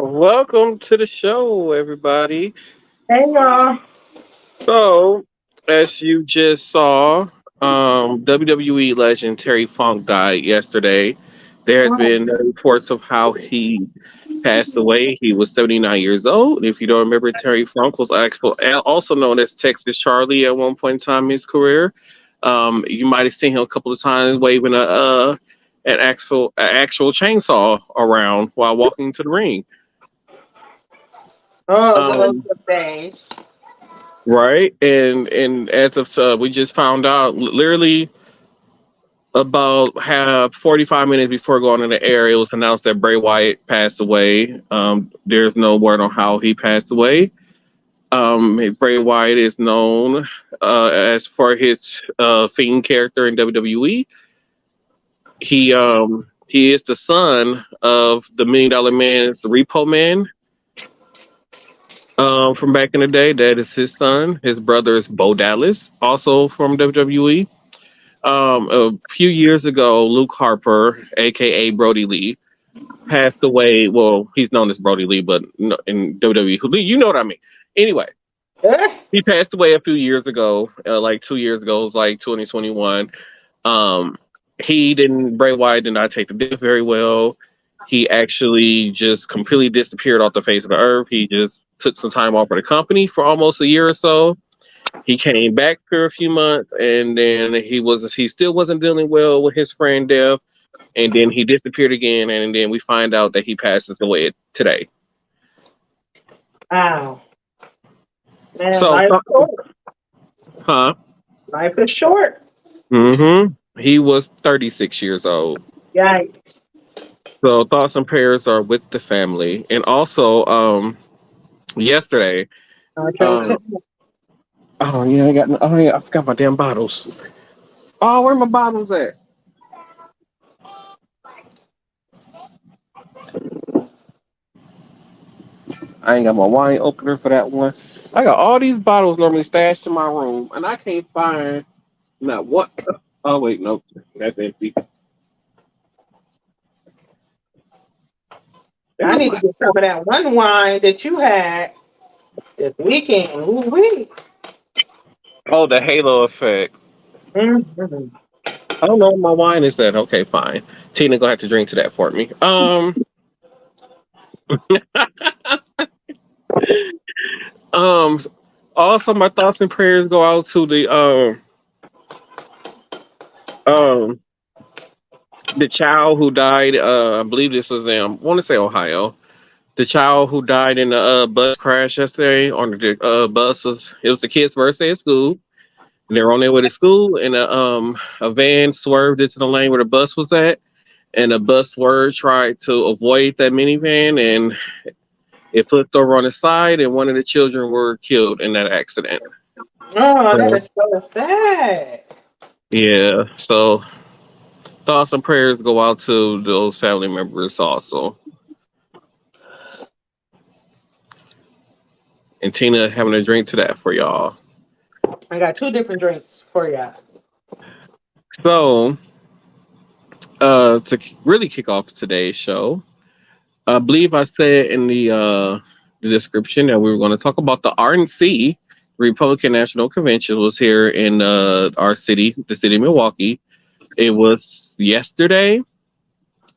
Welcome to the show, everybody. Hey y'all. So, as you just saw, WWE legend Terry Funk died yesterday. There has been reports of how he passed away. He was 79 years old. If you don't remember, Terry Funk was also known as Texas Charlie at one point in time in his career. You might have seen him a couple of times waving an actual chainsaw around while walking to the ring. Oh, those Um, are the days. Right, and as of we just found out, literally about half 45 minutes before going in the air, it was announced that Bray Wyatt passed away. There's no word on how he passed away. Bray Wyatt is known as for his Fiend character in WWE. He is the son of the Million Dollar Man's Repo Man from back in the day. That is his son. His brother is Bo Dallas, also from WWE. A few years ago, Luke Harper, aka Brody Lee, passed away. Well, he's known as Brody Lee, but in WWE, you know what I mean. Anyway, he passed away a few years ago, like 2 years ago. It was like 2021. Um, Bray Wyatt did not take the death very well. He actually just completely disappeared off the face of the earth. He just took some time off of the company for almost a year or so. He came back for a few months, and then he still wasn't dealing well with his friend death, and then he disappeared again, and then we find out that he passes away today. Wow. Man, So, life is short. huh? Life is short. He was 36 years old. Yikes. So thoughts and prayers are with the family, and also yesterday. Martel and Um, Tina. oh yeah, I forgot my damn bottles. Oh, where my bottles at? I ain't got my wine opener for that one. I got all these bottles normally stashed in my room, and I can't find not what. Oh wait, nope, that's empty. I Damn. need to get some of that one wine that you had this weekend. Ooh wee. Oh, the halo effect. Mm-hmm. I don't know what my wine is. That okay? Fine. Tina gonna have to drink to that for me. Um. Also, my thoughts and prayers go out to um the child who died. I believe this was in. I want to say Ohio. The child who died in the bus crash yesterday on the bus was it was the kid's birthday at school. And they were on their way to school, and a van swerved into the lane where the bus was at, and the bus swerved tried to avoid that minivan, and it flipped over on its side, and one of the children were killed in that accident. Oh, that So, is so sad. yeah, so thoughts and prayers go out to those family members also. And Tina having a drink to that for y'all. I got two different drinks for you. So, really kick off today's show, I believe I said in the description that we were going to talk about the RNC, Republican National Convention, was here in our city, the city of Milwaukee. It was yesterday,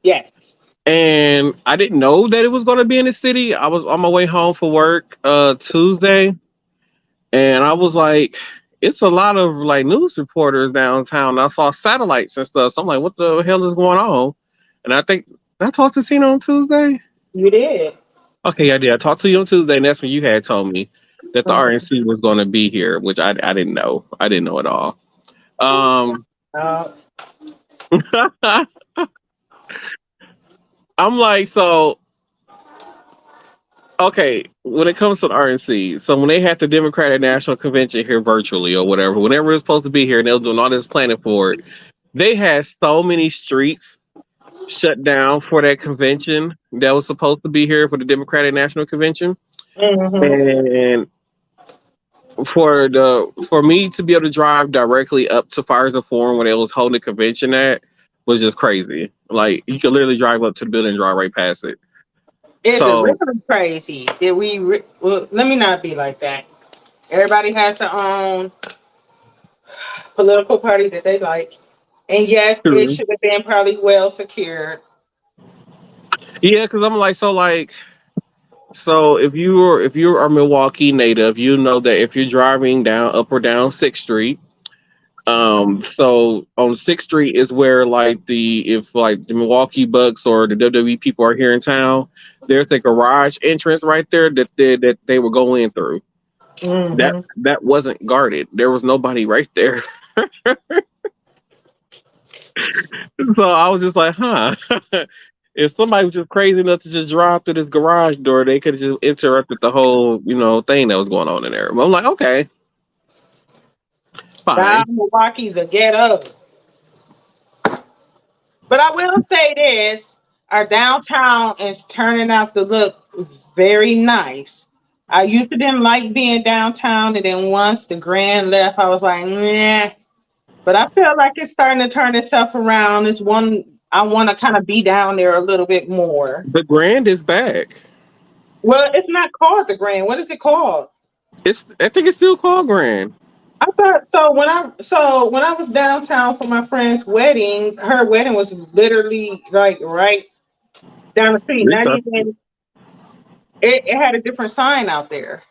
Yes. and I didn't know that it was going to be in the city. I was on my way home for work Tuesday, and I was like, it's a lot of like news reporters downtown. I saw satellites and stuff. So I'm like, what the hell is going on? And I think did I talked to Tina on Tuesday. You did. Okay, I did. I talked to you on Tuesday, and that's when you had told me that the Mhm. RNC was going to be here, which I didn't know. I didn't know at all. Um, Uh, I'm like, so okay. When it comes to the RNC, so when they had the Democratic National Convention here virtually or whatever, whenever it's supposed to be here, and they were doing all this planning for it, they had so many streets shut down for that convention that was supposed to be here for the Democratic National Convention, mhm. and for me to be able to drive directly up to Fires and Forum when it was holding the convention at was just crazy. Like you could literally drive up to the building and drive right past it. Is it So really crazy? Did we? Well, let me not be like that. Everybody has their own political party that they like, and yes, it true. should have been probably well secured. Yeah, because I'm like, so if you are Milwaukee native, you know that if you're driving down up or down Sixth Street, so on Sixth Street is where like if like the Milwaukee Bucks or the WWE people are here in town, there's a garage entrance right there that they would go in through. That Hmm. that wasn't guarded. There was nobody right there. So I was just like, huh. If somebody was just crazy enough to just drive through this garage door, they could have just interrupted the whole, thing that was going on in there. But I'm like, okay, Now fine. Milwaukee's a ghetto. But I will say this: our downtown is turning out to look very nice. I used to didn't like being downtown, and then once the Grand left, I was like, nah. But I feel like it's starting to turn itself around. It's one I want to kind of be down there a little bit more. The Grand is back. Well, it's not called the Grand. What is it called? I think it's still called Grand. I thought so when I was downtown for my friend's wedding, her wedding was literally like right down the street. At least Not I, even it had a different sign out there.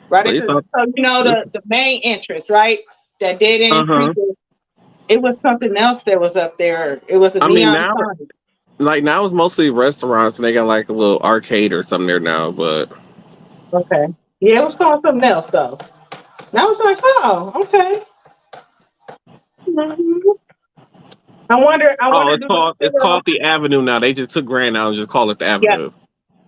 Right at at least the so the main entrance, right? That dead end street. uh-huh. It was something else that was up there. It was a I mean neon now sign. like now it's mostly restaurants and they got like a little arcade or something there now, but Okay. Yeah, it was called something else though. And I was like, oh, okay. Mhm. I oh, wonder it's do they called it's still called the Avenue now. They just took Grand out and just call it the yeah. Avenue.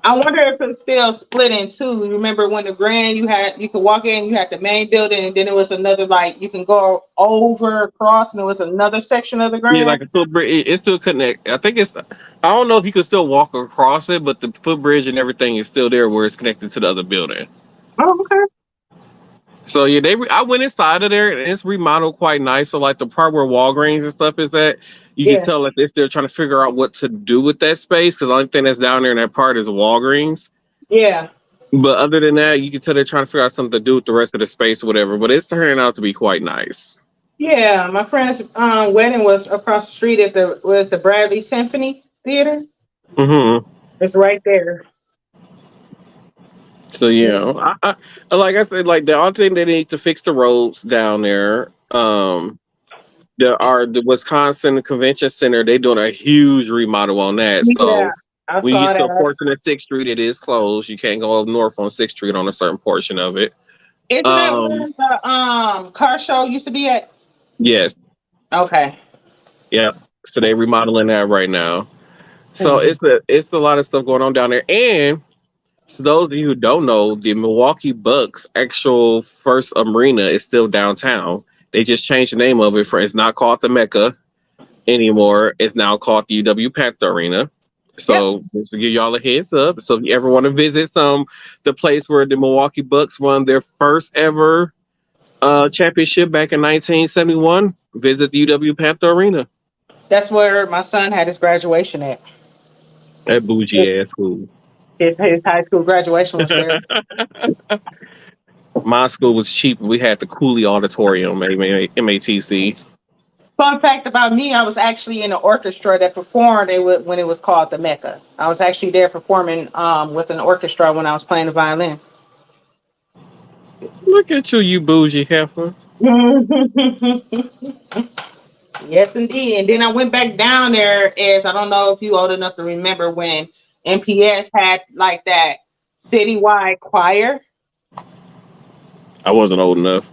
I wonder if it's still split in two. Remember when the Grand you could walk in, you had the main building, and then it was another like you can go over across, and there was another section of the Yeah, Grand. like a footbridge. It still connect. I think it's. I don't know if you could still walk across it, but the footbridge and everything is still there where it's connected to the other building. Oh, okay. So yeah, I went inside of there and it's remodeled quite nice. So like the part where Walgreens and stuff is at, you can Yeah, tell that they're still trying to figure out what to do with that space because the only thing that's down there in that part is Walgreens. yeah, But other than that, you can tell they're trying to figure out something to do with the rest of the space or whatever. But it's turning out to be quite nice. yeah. My friend's wedding was across the street at the Bradley Symphony Theater. Hmm. It's right there. So Yeah. like I said, like the only thing they need to fix the roads down there. There are the Wisconsin Convention Center. They doing a huge remodel on that. Yeah, So I when you saw get to a that. portion of Sixth Street, it is closed. You can't go up north on Sixth Street on a certain portion of it. Isn't that Um, where the car show used to be at? yes, Okay. yeah. So they remodeling that right now. So Mhm. it's a lot of stuff going on down there. And to those of you who don't know, the Milwaukee Bucks actual first arena is still downtown. They just changed the name of it for it's not called the Mecca anymore. It's now called the UW Panther Arena. Yep, So just to give y'all a heads up. So if you ever want to visit the place where the Milwaukee Bucks won their first ever championship back in 1971, visit the UW Panther Arena. that's where my son had his graduation at. That bougie ass school. His high school graduation was there. My school was cheap. We had the Cooley Auditorium, MATC. Fun fact about me, I was actually in an orchestra that performed when it was called the Mecca. I was actually there performing with an orchestra when I was playing the violin. Look at you, you bougie heifer. Yes, indeed. And then I went back down there as I don't know if you old enough to remember when MPS had like that citywide choir. I wasn't old enough.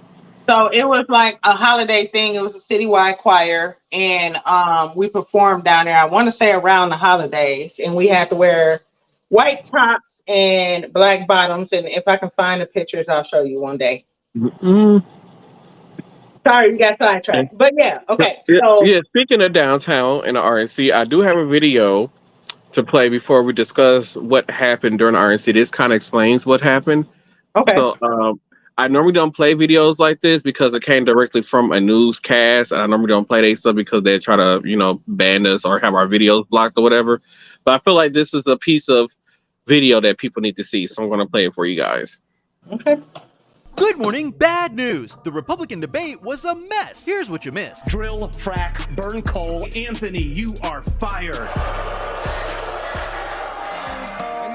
So it was like a holiday thing. It was a citywide choir, and we performed down there. I want to say around the holidays, and we had to wear white tops and black bottoms. And if I can find the pictures, I'll show you one day. Mm-mm. Sorry, we got sidetracked, but yeah, okay. Yeah, So yeah, speaking of downtown and the RNC, I do have a video to play before we discuss what happened during the RNC. This kind of explains what happened. okay, So I normally don't play videos like this because it came directly from a newscast. I normally don't play that stuff because they try to, ban us or have our videos blocked or whatever. But I feel like this is a piece of video that people need to see. So I'm going to play it for you guys. Okay. Good morning, bad news. The Republican debate was a mess. Here's what you missed. Drill, frack, burn coal. Anthony, you are fired. And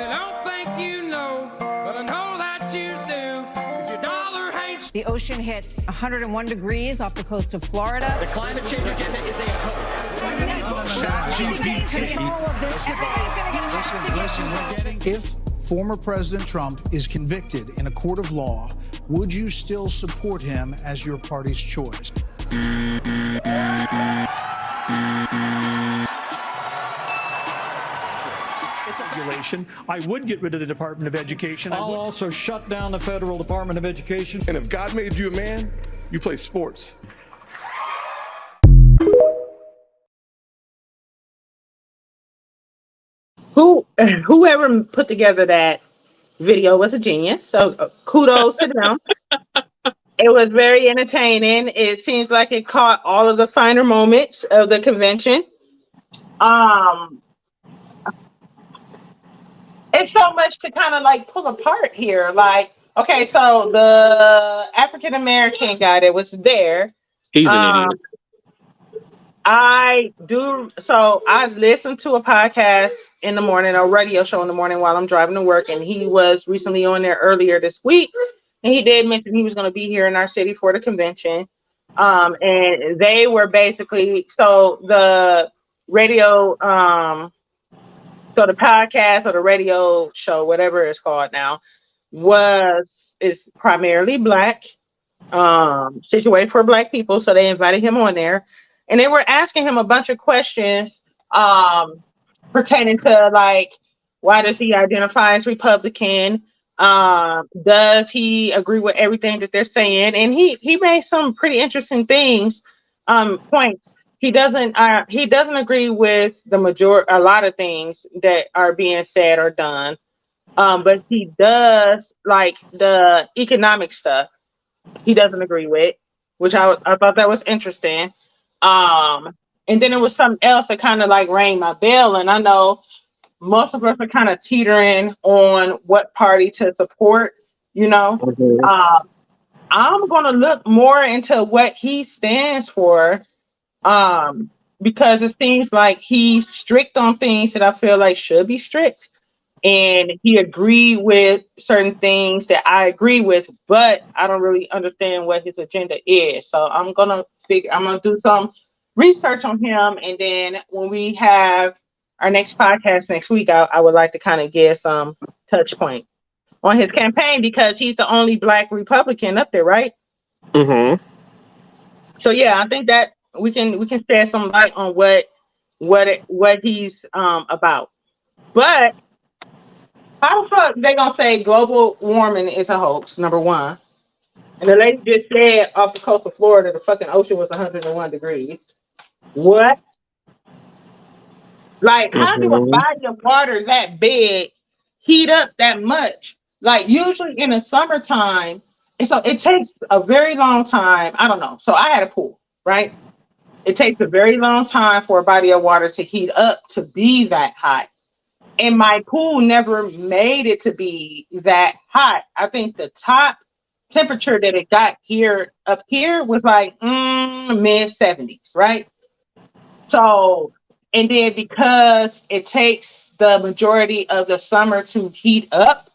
I don't think you know, but I know that you do. 'Cause your dollar hates. The ocean hit 101 degrees off the coast of Florida. The climate change agenda is a hoax. If former President Trump is convicted in a court of law, would you still support him as your party's choice? I would get rid of the Department of Education. I'll also shut down the Federal Department of Education. And if God made you a man, you play sports. Whoever put together that video was a genius. So kudos to them. It was very entertaining. It seems like it caught all of the finer moments of the convention. It's so much to kind of like pull apart here. Like, okay, so the African American guy that was there. He's an idiot. I listen to a podcast in the morning, a radio show in the morning while I'm driving to work, and he was recently on there earlier this week, and he did mention he was going to be here in our city for the convention. And they were basically, so the radio, so the podcast or the radio show, whatever it's called now, is primarily Black, situated for Black people. So they invited him on there. And they were asking him a bunch of questions pertaining to, like, why does he identify as Republican? Does he agree with everything that they're saying? And he made some pretty interesting points. He doesn't agree with a lot of things that are being said or done. But he does like the economic stuff. He doesn't agree with, which I thought that was interesting. And then it was something else that kind of like rang my bell. And I know most of us are kind of teetering on what party to support, you know. Mm-hmm. I'm going to look more into what he stands for, because it seems like he's strict on things that I feel like should be strict. And he agreed with certain things that I agree with, but I don't really understand what his agenda is. So I'm going to do some research on him. And then when we have our next podcast next week, I would like to kind of get some touch points on his campaign, because he's the only Black Republican up there, right? Mm-hmm. So yeah, I think that we can shed some light on what he's about. But how the fuck they gonna say global warming is a hoax? Number one, and the lady just said off the coast of Florida, the fucking ocean was 101 degrees. What? Like, how do a body of water that big heat up that much? Like, usually in the summertime, so it takes a very long time. I don't know. So I had a pool, right? It takes a very long time for a body of water to heat up to be that hot. And my pool never made it to be that hot. I think the top temperature that it got up here was like mid 70s, right? So, and then because it takes the majority of the summer to heat up,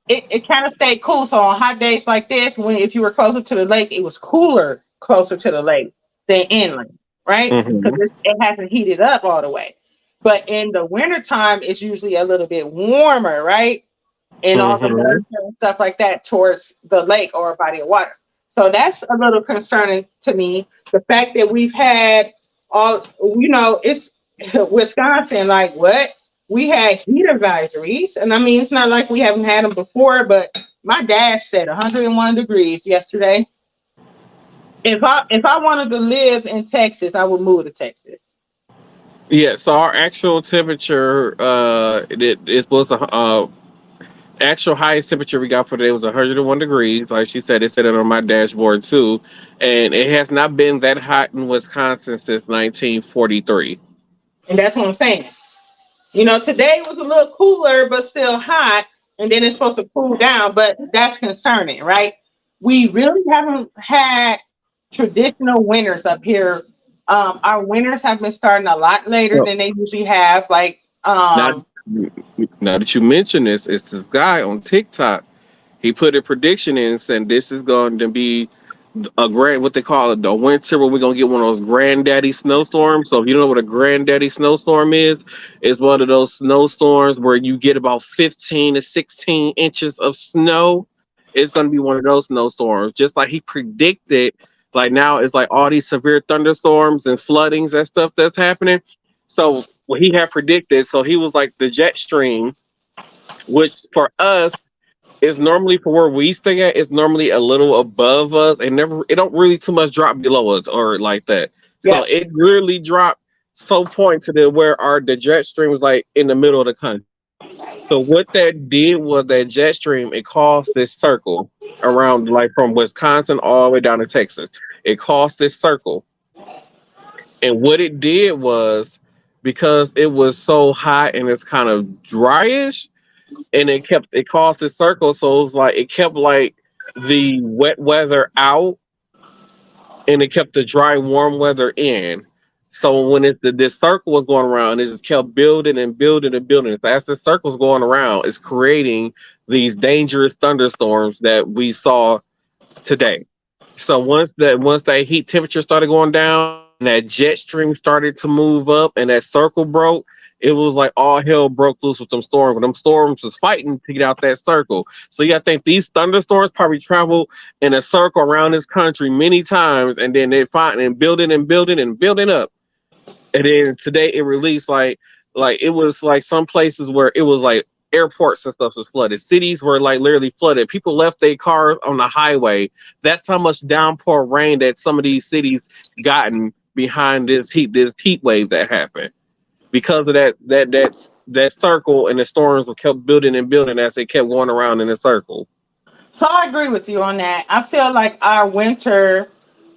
it kind of stayed cool. So on hot days like this, if you were closer to the lake, it was cooler closer to the lake than inland, right? Because it hasn't heated up all the way. But in the wintertime, it's usually a little bit warmer, right? And all the moisture and stuff like that towards the lake or a body of water. So that's a little concerning to me. The fact that we've had it's Wisconsin, like what? We had heat advisories. And I mean, it's not like we haven't had them before, but my dad said 101 degrees yesterday. If I wanted to live in Texas, I would move to Texas. Yeah, so our actual temperature, it was actual highest temperature we got for today was 101 degrees. Like she said, it said it on my dashboard too. And it has not been that hot in Wisconsin since 1943. And that's what I'm saying. Today was a little cooler, but still hot, and then it's supposed to cool down, but that's concerning, right? We really haven't had traditional winters up here. Our winters have been starting a lot later So than they usually have. Like, now, now that you mention this, it's this guy on TikTok. He put a prediction in saying this is going to be a grand, what they call it, the winter where we're gonna get one of those granddaddy snowstorms. So if you don't know what a granddaddy snowstorm is, it's one of those snowstorms where you get about 15 to 16 inches of snow. It's gonna be one of those snowstorms, just like he predicted. Like now, it's like all these severe thunderstorms and floodings and stuff that's happening. So what he had predicted, so he was like the jet stream, which for us it's normally for where we stay at. It's normally a little above us, and never it don't really too much drop below us or like that. So yeah. it really dropped so point to the jet stream was like in the middle of the country. So what that did was that jet stream it caused this circle around like from Wisconsin all the way down to Texas. It caused this circle, and what it did was because it was so hot and it's kind of dryish and it caused a circle, so it was like it kept like the wet weather out and it kept the dry warm weather in. So when this circle was going around, it just kept building and building and building. So as the circle's going around, it's creating these dangerous thunderstorms that we saw today. So once that heat temperature started going down, and that jet stream started to move up, and that circle broke, it was like all hell broke loose with them storms. But them storms was fighting to get out that circle. So you got to think these thunderstorms probably travel in a circle around this country many times, and then they find and building and building and building up. And then today it released like it was like some places where it was like airports and stuff was flooded. Cities were like literally flooded. People left their cars on the highway. That's how much downpour rain that some of these cities gotten behind this heat wave that happened because of that circle and the storms were kept building and building as they kept going around in a circle. So I agree with you on that. I feel like our winter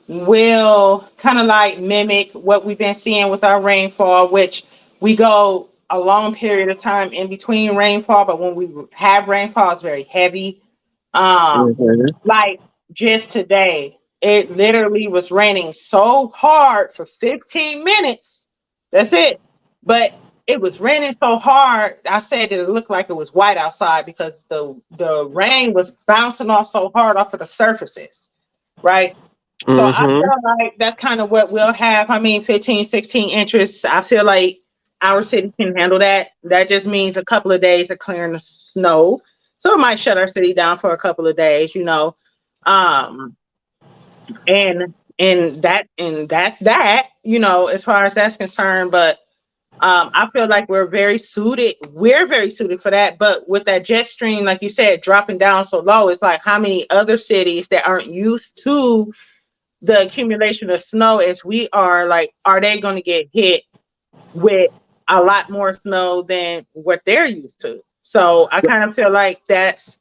will kind of like mimic what we've been seeing with our rainfall, which we go a long period of time in between rainfall, but when we have rainfall, it's very heavy. Like just today, it literally was raining so hard for 15 minutes. That's it. But it was raining so hard. I said that it looked like it was white outside because the rain was bouncing off so hard off of the surfaces, right? So I feel like that's kind of what we'll have. I mean, 15, 16 inches. I feel like our city can handle that. That just means a couple of days of clearing the snow. So it might shut our city down for a couple of days, Um, and that's that, as far as that's concerned. But I feel like we're very suited for that. But with that jet stream, like you said, dropping down so low, it's like how many other cities that aren't used to the accumulation of snow as we are, like, are they going to get hit with a lot more snow than what they're used to? So I kind of feel like that's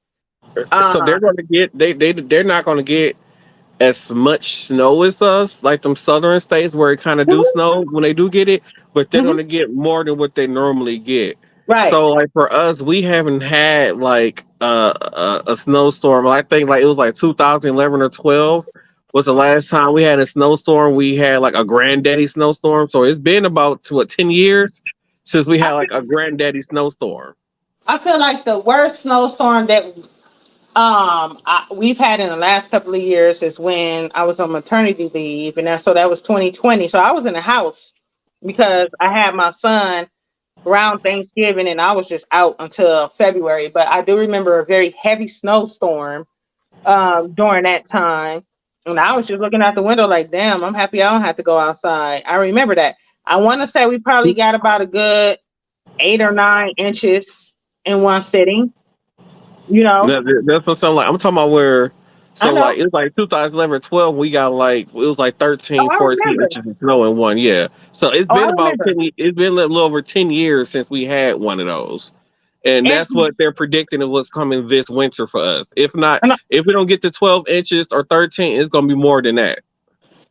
so they're going to get they're not going to get as much snow as us, like them southern states where it kind of do snow when they do get it, but they're going to get more than what they normally get. Right. So like for us, we haven't had like a snowstorm. I think like it was like 2011 or 12 was the last time we had a snowstorm. We had like a granddaddy snowstorm. So it's been about 10 years since we had like a granddaddy snowstorm. I feel like the worst snowstorm that we've had in the last couple of years is when I was on maternity leave, and that was 2020. So I was in the house because I had my son around Thanksgiving, and I was just out until February. But I do remember a very heavy snowstorm during that time, and I was just looking out the window like, damn, I'm happy I don't have to go outside. I remember that. I want to say we probably got about a good 8 or 9 inches in one sitting. That's what I'm like. I'm talking about where, so like it was like 2011, 12. We got like it was like 13, 14 inches of snow in one. Yeah. So it's been about 10. It's been a little over 10 years since we had one of those, and that's what they're predicting of what's coming this winter for us. If not, if we don't get to 12 inches or 13, it's gonna be more than that.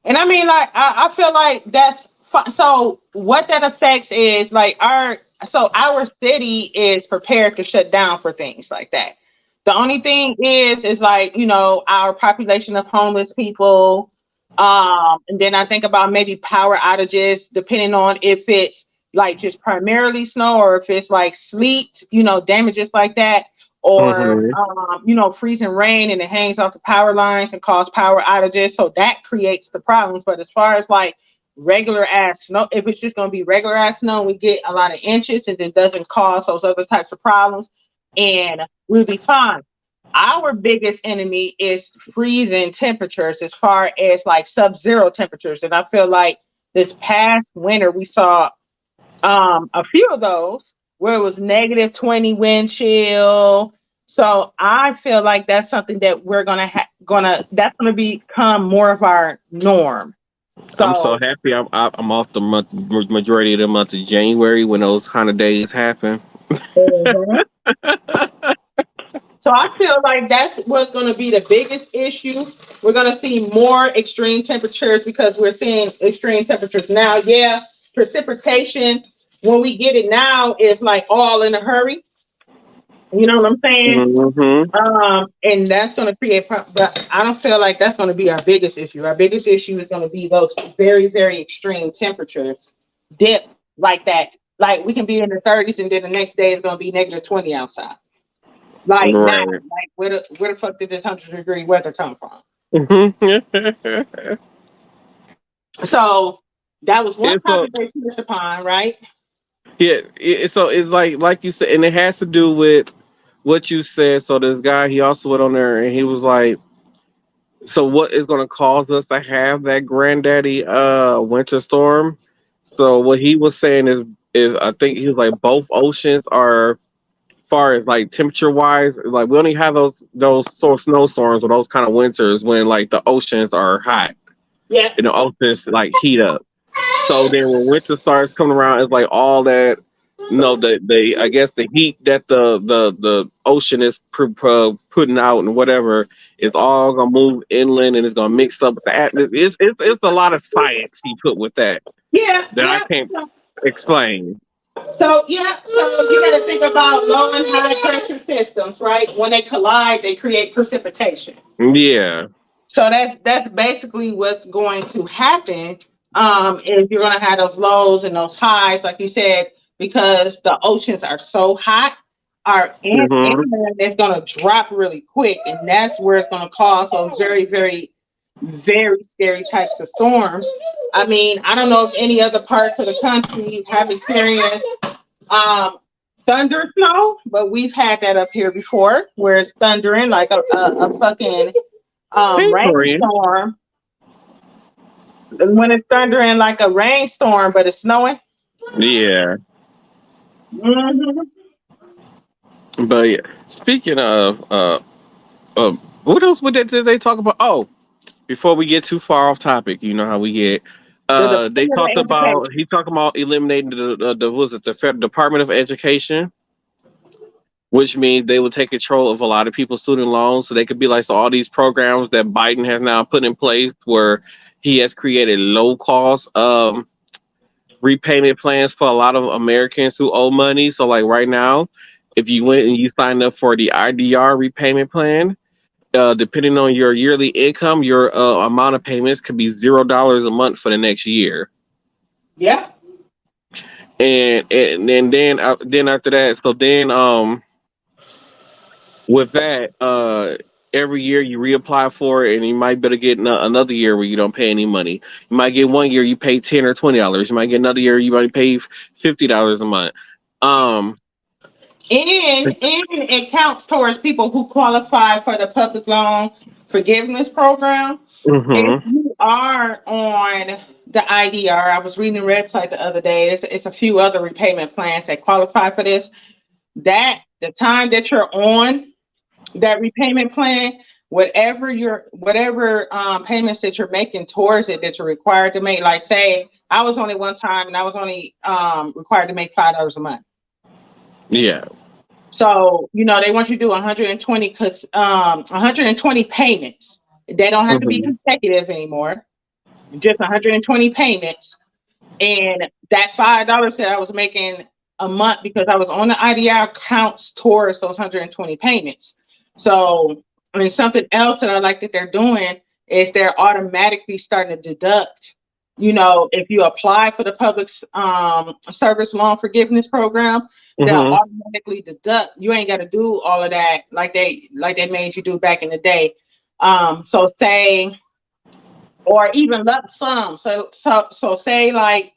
And I mean, like I feel like that's so. What that affects is like so our city is prepared to shut down for things like that. The only thing is like, our population of homeless people. And then I think about maybe power outages, depending on if it's like just primarily snow or if it's like sleet, damages like that, or Mm-hmm. freezing rain and it hangs off the power lines and cause power outages. So that creates the problems. But as far as like regular ass snow, if it's just going to be regular ass snow, we get a lot of inches and it doesn't cause those other types of problems, and we'll be fine. Our biggest enemy is freezing temperatures, as far as like sub-zero temperatures, and I feel like this past winter we saw a few of those where it was -20 wind chill. So I feel like that's something that we're that's gonna become more of our norm. I'm so So happy I'm off the majority of the month of January when those kind of days happen. mhm. So I feel like that's what's going to be the biggest issue. We're going to see more extreme temperatures because we're seeing extreme temperatures now. Yeah, precipitation, when we get it now, is like all in a hurry. You know what I'm saying? Mm-hmm. And that's going to create, but I don't feel like that's going to be our biggest issue. Our biggest issue is going to be those very, very extreme temperatures dip like that. Like we can be in the 30s and then the next day is going to be -20 outside. Like now, Right. like where the fuck did this 100-degree weather come from? Mm-hmm. So that was one It's so topic they touched upon, right? yeah. So it's like you said, and it has to do with what you said. So this guy, he also went on there and he was like, so what is going to cause us to have that granddaddy winter storm? So what he was saying is I think he was like both oceans are far as like temperature wise, like we only have those sort of snowstorms or those kind of winters when like the oceans are hot Yeah. and the oceans like heat up. So then when winter starts coming around, it's like all that, the I guess the heat that the ocean is putting out and whatever is all gonna move inland and it's gonna mix up with the atmosphere. It's a lot of science he put with that Yeah, that I yeah. can't explain. So yeah, so you got to think about low and high pressure systems, right? When they collide, they create precipitation. Yeah. So that's basically what's going to happen. If you're going to have those lows and those highs, like you said, because the oceans are so hot, our Hmm. inland is going to drop really quick, and that's where it's going to cause those very, very, very scary types of storms. I mean, I don't know if any other parts of the country have experienced um, thunder snow, but we've had that up here before, where it's thundering like a fucking Hey, Torian. rainstorm. When it's thundering like a rainstorm, but it's snowing. Yeah. Hmm. But yeah. Speaking of what else did they talk about? Oh, before we get too far off topic, you know how we get. The They Department talked of about Education. he talking about eliminating the was it the Department of Education, which means they will take control of a lot of people's student loans, so they could be like so all these programs that Biden has now put in place where he has created low cost repayment plans for a lot of Americans who owe money. So like right now, if you went and you signed up for the IDR repayment plan, depending on your yearly income, your amount of payments could be $0 a month for the next year. Yeah. And then after that, so then with that, every year you reapply for it, and you might better get another year where you don't pay any money. You might get one year you pay $10 or $20. You might get another year you might pay $50 a month. Um, And it counts towards people who qualify for the public loan forgiveness program. If mhm. you are on the IDR, I was reading the website the other day. It's a few other repayment plans that qualify for this. That the time that you're on that repayment plan, whatever payments that you're making towards it that you're required to make. Like say, I was only one time and I was only required to make $5 a month. Yeah. So, they want you to do 120 120 payments. They don't have to be Mhm. consecutive anymore. Just 120 payments. And that $5 that I was making a month because I was on the IDI counts towards those 120 payments. So, and something else that I like that they're doing is they're automatically starting to deduct. You know, if you apply for the public service loan forgiveness program, they'll automatically deduct. You ain't got to do all of that like they made you do back in the day. So say, or even lump sum. So say like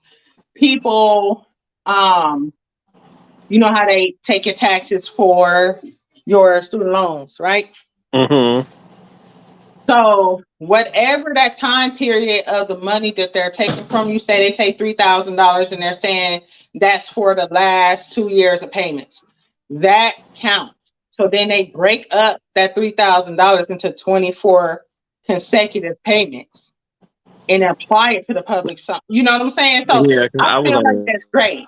people, you know how they take your taxes for your student loans, right? So whatever that time period of the money that they're taking from you, say they take $3,000 and they're saying that's for the last 2 years of payments, that counts. So then they break up that $3,000 into 24 consecutive payments and apply it to the public. You know what I'm saying? So Yeah, I feel like that's great.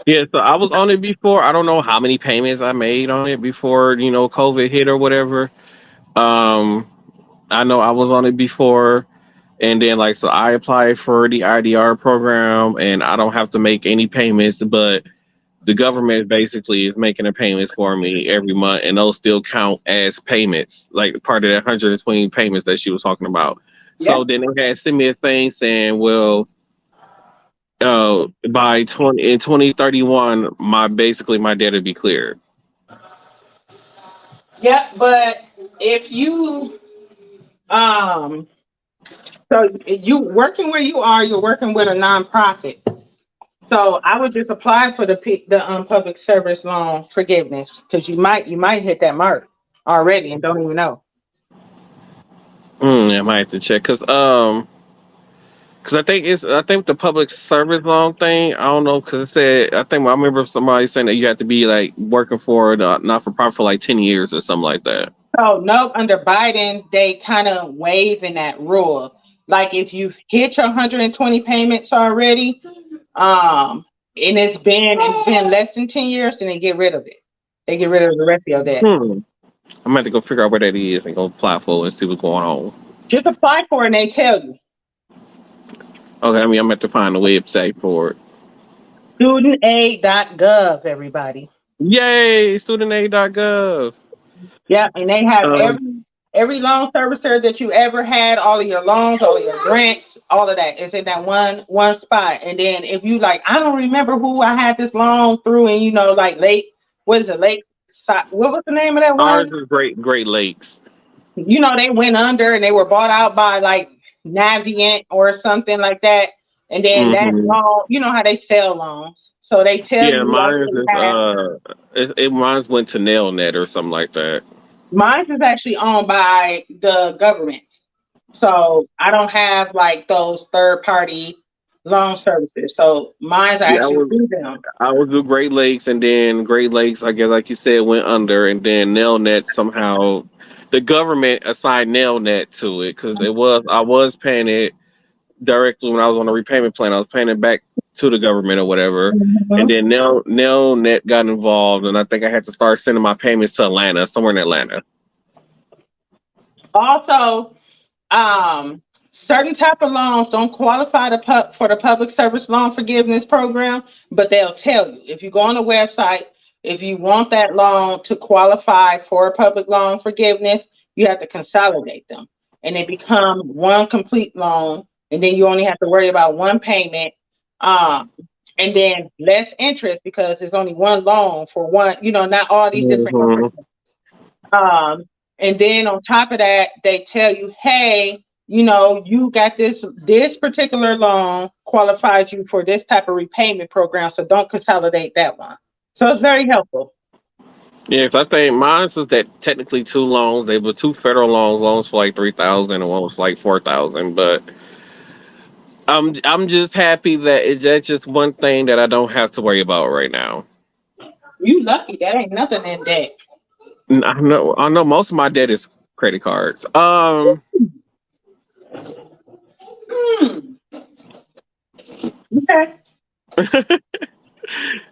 Yeah, so I was on it before. I don't know how many payments I made on it before, you know, COVID hit or whatever. I know I was on it before, and then like so I applied for the IDR program, and I don't have to make any payments, but the government basically is making the payments for me every month, and those still count as payments, like part of that 120 payments that she was talking about. Yeah. So then they had sent me a thing saying, well, by 2031, my debt would be cleared. Yeah, but if you so you working where you are, you're working with a nonprofit. So I would just apply for the public service loan forgiveness because you might hit that mark already and don't even know. I might have to check because I think the public service loan thing. I don't know because it said I remember somebody saying that you have to be like working for the not for profit for like 10 years or something like that. So no, under Biden they kind of waiving that rule. Like if you've hit your 120 payments already, and it's been less than 10 years, then they get rid of it. They get rid of the rest of your debt. I'm gonna have to go figure out where that is and go apply for it and see what's going on. Just apply for it and they tell you. Okay, I'm gonna have to find the website for it. Studentaid.gov, everybody. Yay, studentaid.gov. Yeah, and they have every loan servicer that you ever had, all of your loans, all of your grants, all of that is in that one spot. And then if you like, I don't remember who I had this loan through, and you know, like what was the name of that one? Ours is Great Lakes. You know, they went under and they were bought out by like Navient or something like that. And then that loan, you know how they sell loans. So they tell you. Yeah, mine went to Nailnet or something like that. Mine is actually owned by the government. So I don't have like those third party loan services. So mine's actually through them. I would do Great Lakes, and then Great Lakes, I guess like you said, went under, and then Nailnet somehow the government assigned Nailnet to it because I was paying it directly when I was on a repayment plan. I was paying it back to the government or whatever, and then Nailnet got involved, and I think I had to start sending my payments to Atlanta, somewhere in Atlanta. Also, certain type of loans don't qualify for the public service loan forgiveness program, but they'll tell you if you go on the website. If you want that loan to qualify for a public loan forgiveness, you have to consolidate them, and they become one complete loan. And then you only have to worry about one payment, and then less interest because there's only one loan for one, you know, not all these different interest rates. And then on top of that, they tell you, hey, you know, you got this particular loan qualifies you for this type of repayment program, so don't consolidate that one. So it's very helpful. Yeah, because I think mine was that technically two loans. They were two federal loans for like $3,000 and one was like $4,000, but I'm just happy that that's just one thing that I don't have to worry about right now. You lucky. That ain't nothing in debt. I know most of my debt is credit cards. Okay.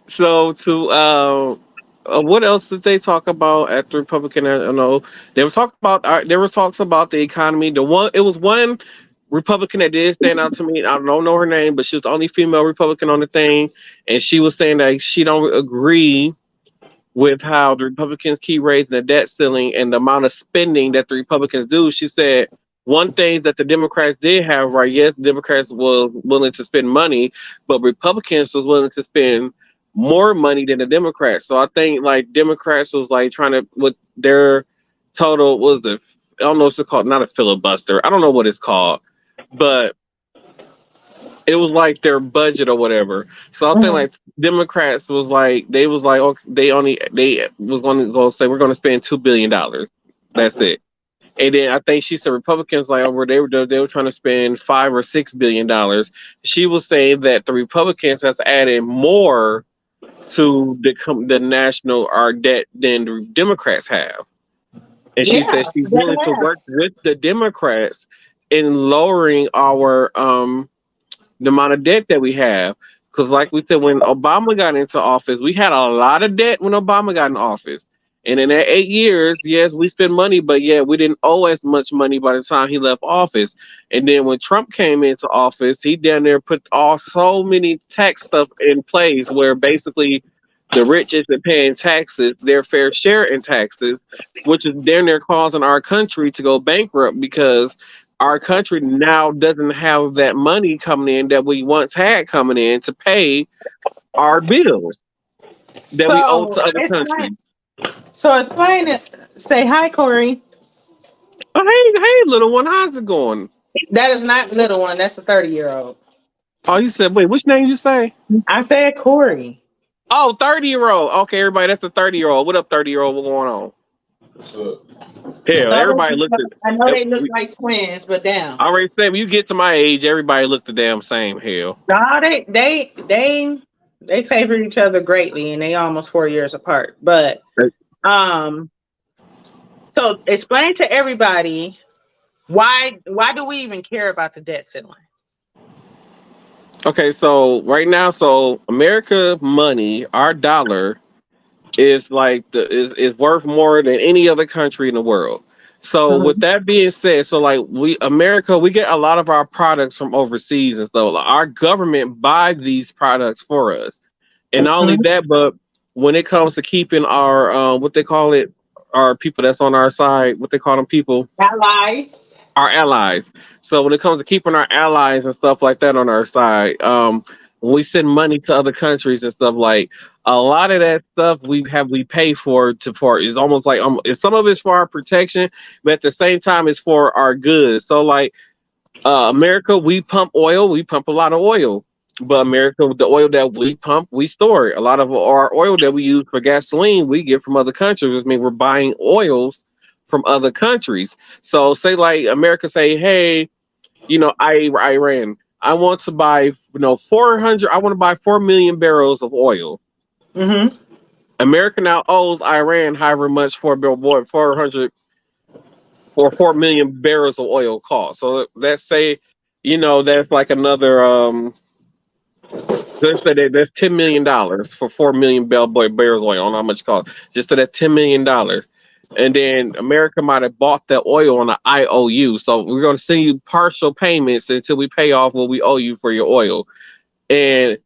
So what else did they talk about at the Republican? I don't know. They were talking about there was talks about the economy. Republican that did stand out to me. I don't know her name, but she was the only female Republican on the thing, and she was saying that she don't agree with how the Republicans keep raising the debt ceiling and the amount of spending that the Republicans do. She said one thing that the Democrats did have right. Yes, the Democrats were willing to spend money, but Republicans was willing to spend more money than the Democrats. So I think like Democrats was like trying to with their total was the I don't know what's it called, not a filibuster. I don't know what it's called, but it was like their budget or whatever. So I think like Democrats was like they was like okay, they was going to go say we're going to spend $2 billion. That's it. And then I think she said Republicans like over they were trying to spend $5 or $6 billion. She was saying that the Republicans has added more to the national our debt than the Democrats have. And she said she's willing to work with the Democrats in lowering our the amount of debt that we have. Because like we said, when Obama got into office, we had a lot of debt when Obama got in office. And in that 8 years, yes, we spent money, but yeah, we didn't owe as much money by the time he left office. And then when Trump came into office, he down there put so many tax stuff in place where basically the rich isn't paying taxes, their fair share in taxes, which is down there causing our country to go bankrupt because our country now doesn't have that money coming in that we once had coming in to pay our bills that we owe to other countries. So explain it. Say hi, Corey. Oh, hey, little one. How's it going? That is not little one. That's a 30-year-old. Oh, you said, wait, which name you say? I said Corey. Oh, 30-year-old. Okay, everybody, that's the 30-year-old. What up, 30-year-old? What going on? What's up? Hell, everybody looked at. I know they look like twins, but damn. I already said when you get to my age, everybody looked the damn same. Hell. Nah, they favor each other greatly, and they almost 4 years apart. But so explain to everybody why do we even care about the debt ceiling? Okay, so right now, America money, our dollar is like is worth more than any other country in the world. So with that being said, so like we get a lot of our products from overseas, and so like, our government buy these products for us. And not only that, but when it comes to keeping our what they call it, our people that's on our side, what they call them people? Allies. Our allies. So when it comes to keeping our allies and stuff like that on our side, when we send money to other countries and stuff, like a lot of that stuff we pay for is almost like some of it's for our protection, but at the same time it's for our goods. So like America, we pump oil, we pump a lot of oil. But America, the oil that we pump, we store it. A lot of our oil that we use for gasoline, we get from other countries. I mean, we're buying oils from other countries. So say like America say, hey, Iran, I want to buy, 400, I want to buy 4 million barrels of oil. Mm-hmm. America now owes Iran however much for 400 or 4 million barrels of oil cost. So let's say, that's like another, let's say that's $10 million for 4 million barrels of oil. I don't know how much it costs. Just so that's $10 million. And then America might have bought that oil on an IOU. So we're going to send you partial payments until we pay off what we owe you for your oil. And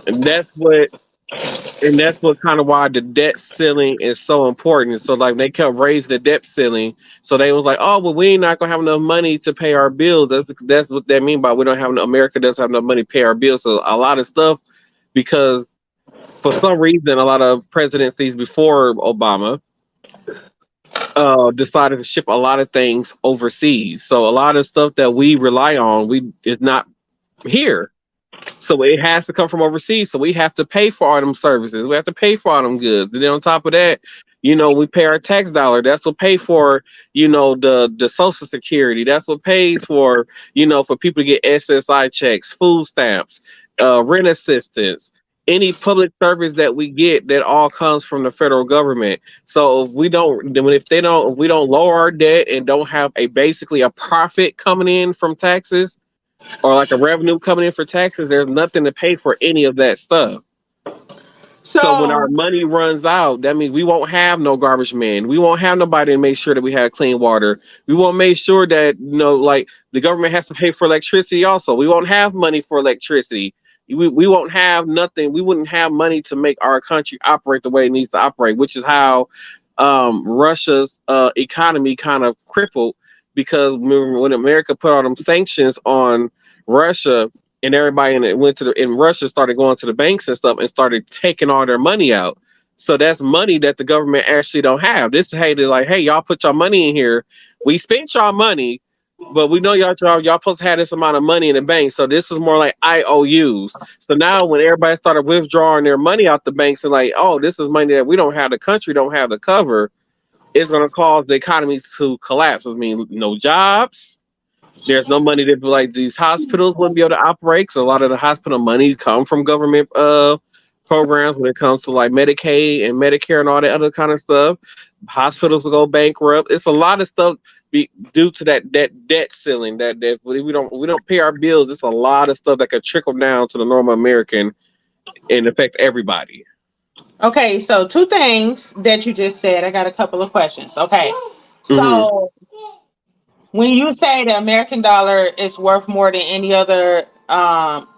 that's what kind of why the debt ceiling is so important. So like they kept raising the debt ceiling. So they was like, oh, well, we ain't not going to have enough money to pay our bills. That's what they mean by we don't have America doesn't have enough money to pay our bills. So a lot of stuff, because for some reason, a lot of presidencies before Obama decided to ship a lot of things overseas. So a lot of stuff that we rely on, is not here. So it has to come from overseas. So we have to pay for all them services. We have to pay for all them goods. And then on top of that, we pay our tax dollar. That's what pay for, the Social Security. That's what pays for, for people to get SSI checks, food stamps, rent assistance, any public service that we get, that all comes from the federal government. So if we don't lower our debt and don't have basically a profit coming in from taxes, or like a revenue coming in for taxes, there's nothing to pay for any of that stuff. So when our So money runs out, that means we won't have no garbage man. We won't have nobody to make sure that we have clean water. We won't make sure that like the government has to pay for electricity. Also, we won't have money for electricity. We won't have nothing. We wouldn't have money to make our country operate the way it needs to operate, which is how Russia's economy kind of crippled because when America put all them sanctions on Russia and everybody in it went to in Russia started going to the banks and stuff and started taking all their money out. So that's money that the government actually don't have. This they're like, hey, y'all put your money in here. We spent y'all money, but we know y'all supposed to have this amount of money in the bank. So this is more like IOUs. So now when everybody started withdrawing their money out the banks and like, oh, this is money that we don't have, the country don't have to cover, it's gonna cause the economy to collapse. I mean, no jobs, there's no money that like these hospitals wouldn't be able to operate because a lot of the hospital money come from government programs when it comes to like Medicaid and Medicare and all that other kind of stuff. Hospitals will go bankrupt. It's a lot of stuff due to that debt ceiling that we don't pay our bills. It's a lot of stuff that could trickle down to the normal American and affect everybody. okay, so two things that you just said. I got a couple of questions. Okay. Hmm. So when you say the American dollar is worth more than any other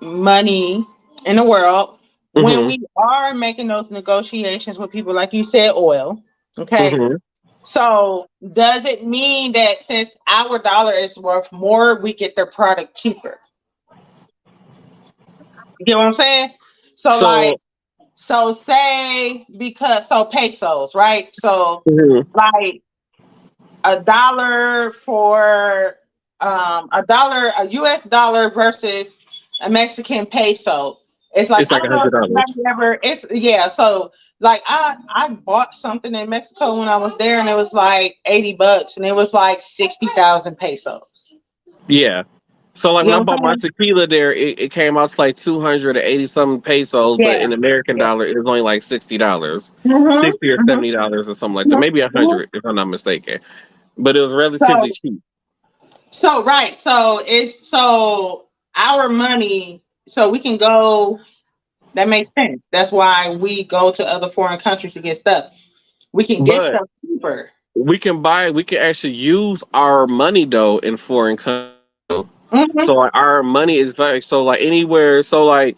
money in the world, when Hmm. we are making those negotiations with people, like you said, oil, okay. Hmm. So does it mean that since our dollar is worth more, we get their product cheaper? You get what I'm saying? So like, So. so say because so pesos, right? So Mhm. like a dollar for a US dollar versus a Mexican peso. It's like It's I like don't know if $100. anybody ever it's yeah, so like I bought something in Mexico when I was there and it was like $80 and it was like 60,000 pesos. Yeah. So like You when I know what bought my I'm tequila there, it came out to like 280 something pesos, but saying? in American Yeah. dollar it was only like $60. Yeah. 60 or Hmm. $70 or something like that. Hmm. Maybe a Hmm. hundred if I'm not mistaken. But it was So relatively cheap. so right. So it's so our money so we can go. That makes sense. That's why we go to other foreign countries to get stuff. We can get But stuff cheaper. we can actually use our money though in foreign countries. Hmm. So like our money is very so like anywhere so like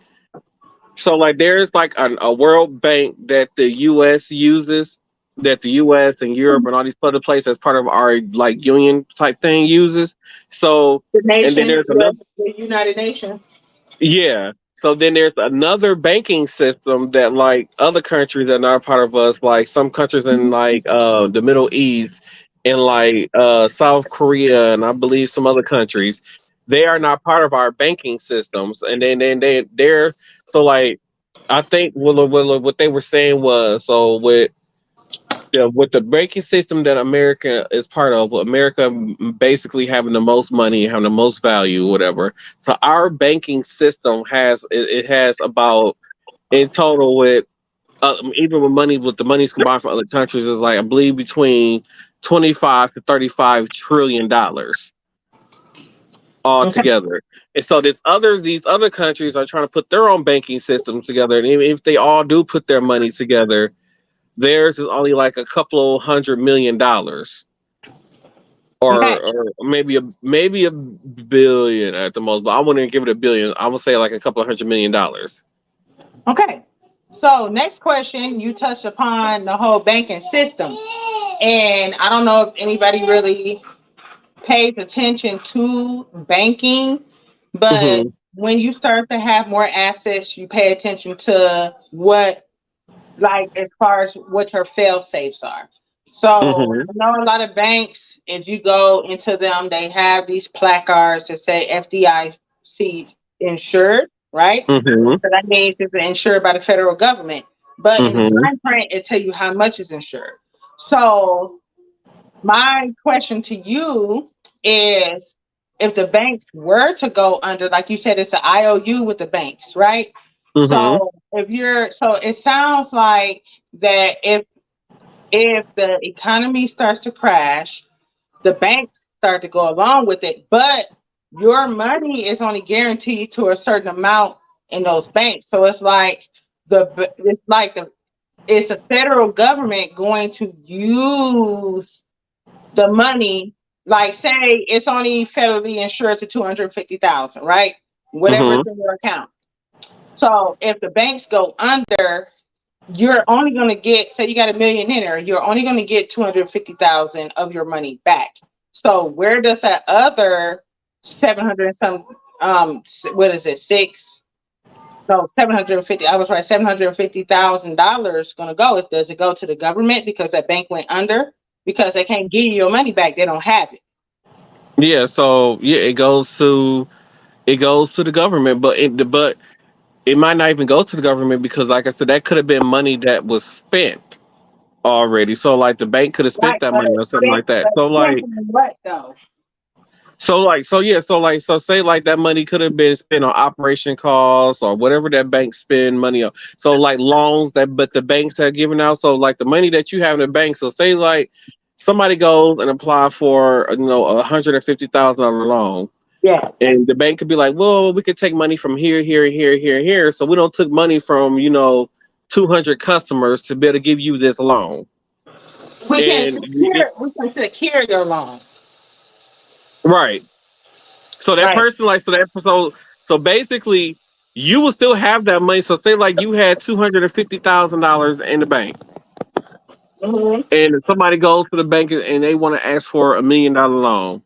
there's like a World Bank that the US uses, that the US and Europe and all these other places as part of our like union type thing uses. So The and then nation, there's another, the United Nations. yeah. So then there's another banking system that like other countries that are not part of us, like some countries in like the Middle East and like South Korea and I believe some other countries, they are not part of our banking systems. And then they're so like I think what they were saying was so with the banking system that America is part of, America basically having the most money, having the most value, whatever. So our banking system it has about in total with even with the monies combined from other countries is like I believe between 25 to 35 trillion dollars Okay. altogether. And so these other countries are trying to put their own banking systems together, and even if they all do put their money together, theirs is only like a couple of $100 million, Okay. or maybe a billion at the most. But I wouldn't give it a billion. I would say like a couple of $100 million. Okay. So next question, you touched upon the whole banking system. And I don't know if anybody really pays attention to banking, but Hmm. when you start to have more assets, you pay attention to what like as far as what your fail safes are. So Hmm. I know a lot of banks, if you go into them, they have these placards that say FDIC insured, right? Hmm. So that means it's insured by the federal government. But in the Hmm. fine print, it tell you how much is insured. So my question to you is if the banks were to go under, like you said, it's an IOU with the banks, right? Hmm. So so it sounds like that if the economy starts to crash, the banks start to go along with it, but your money is only guaranteed to a certain amount in those banks. So it's like it's the federal government going to use the money. Like, say it's only federally insured to 250,000, right? Whatever's Mm-hmm. in your account. So if the banks go under, you're only going to get, say you got $1 million in there, you're only going to get 250,000 of your money back. So where does that other 700 and some, what is it, 750, I was right, $750,000 going to go? Does it go to the government because that bank went under? Because they can't give you your money back, they don't have it. Yeah, so yeah, it goes to the government, but it might not even go to the government because, like I said, that could have been money that was spent already. So like the bank could have spent Right, that but money or something like that. So like what though? so say like that money could have been spent on operation costs or whatever that bank spend money on. So like loans that but the banks are giving out. So like the money that you have in the bank. So say like somebody goes and apply for $150,000 loan. Yeah. And the bank could be like, well, we could take money from here, here, here, here, here. So we don't took money from 200 customers to be able to give you this loan. We can And secure your loan. right. So that Right. person like so basically you will still have that money. So say like you had $250,000 in the bank. Mm-hmm. And somebody goes to the bank and they want to ask for $1 million loan.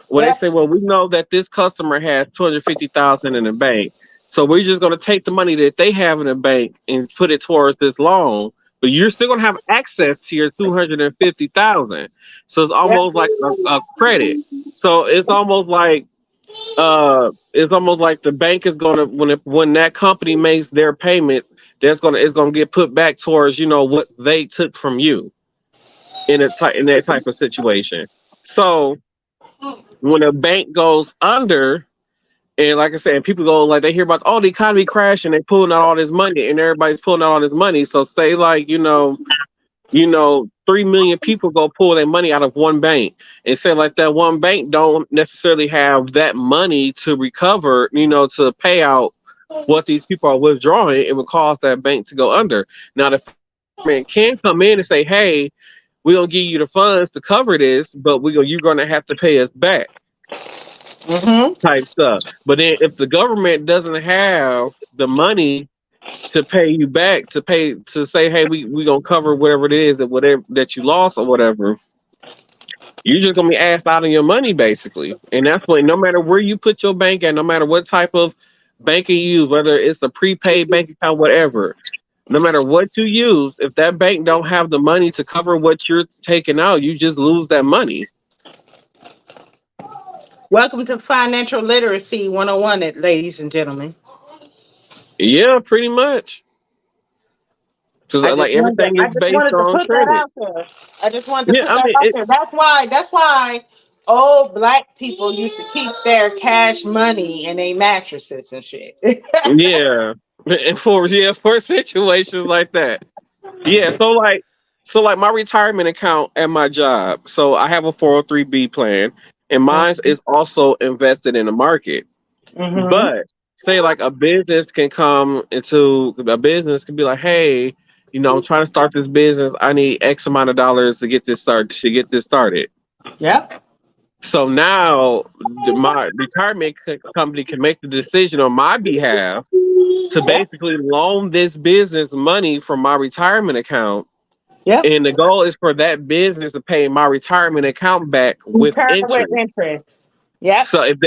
Well, they Yep. say, well, we know that this customer has 250,000 in the bank, so we're just going to take the money that they have in the bank and put it towards this loan. But you're still going to have access to your 250,000. So it's Yep. almost like a credit. So it's almost like the bank is going to when that company makes their payment, it's going to get put back towards what they took from you in that type of situation. So when a bank goes under, and like I said, people go like they hear about the economy crashing, they pulling out all this money, and everybody's pulling out all this money. So say like 3 million people go pull their money out of one bank, and say like that one bank don't necessarily have that money to recover, to pay out what these people are withdrawing. It would cause that bank to go under. Now the government can come in and say, hey, we're gonna give you the funds to cover this, but you're gonna have to pay us back, Mm-hmm. type stuff. But then if the government doesn't have the money to pay you back, to say, hey, we gonna cover whatever it is that you lost or whatever, you're just gonna be asked out of your money basically. And that's when no matter where you put your bank at, no matter what type of banking you use, whether it's a prepaid bank account, whatever, no matter what you use, if that bank don't have the money to cover what you're taking out, you just lose that money. Welcome to Financial Literacy 101, ladies and gentlemen. Yeah, pretty much. Because like everything I is just based wanted to on put that credit. out there. I just wanted to Yeah, put I that mean out there. That's why old black people used to keep their cash money in their mattresses and shit. yeah. And for situations like that. Yeah, so like my retirement account at my job. So I have a 403B plan and mine is also invested in the market. Mm-hmm. But say like a business can be like, hey, I'm trying to start this business. I need X amount of dollars to get this started. Yep. So now my retirement company can make the decision on my behalf to Yep. basically loan this business money from my retirement account. Yep. And the goal is for that business to pay my retirement account back with Return with interest. interest. Yep. So if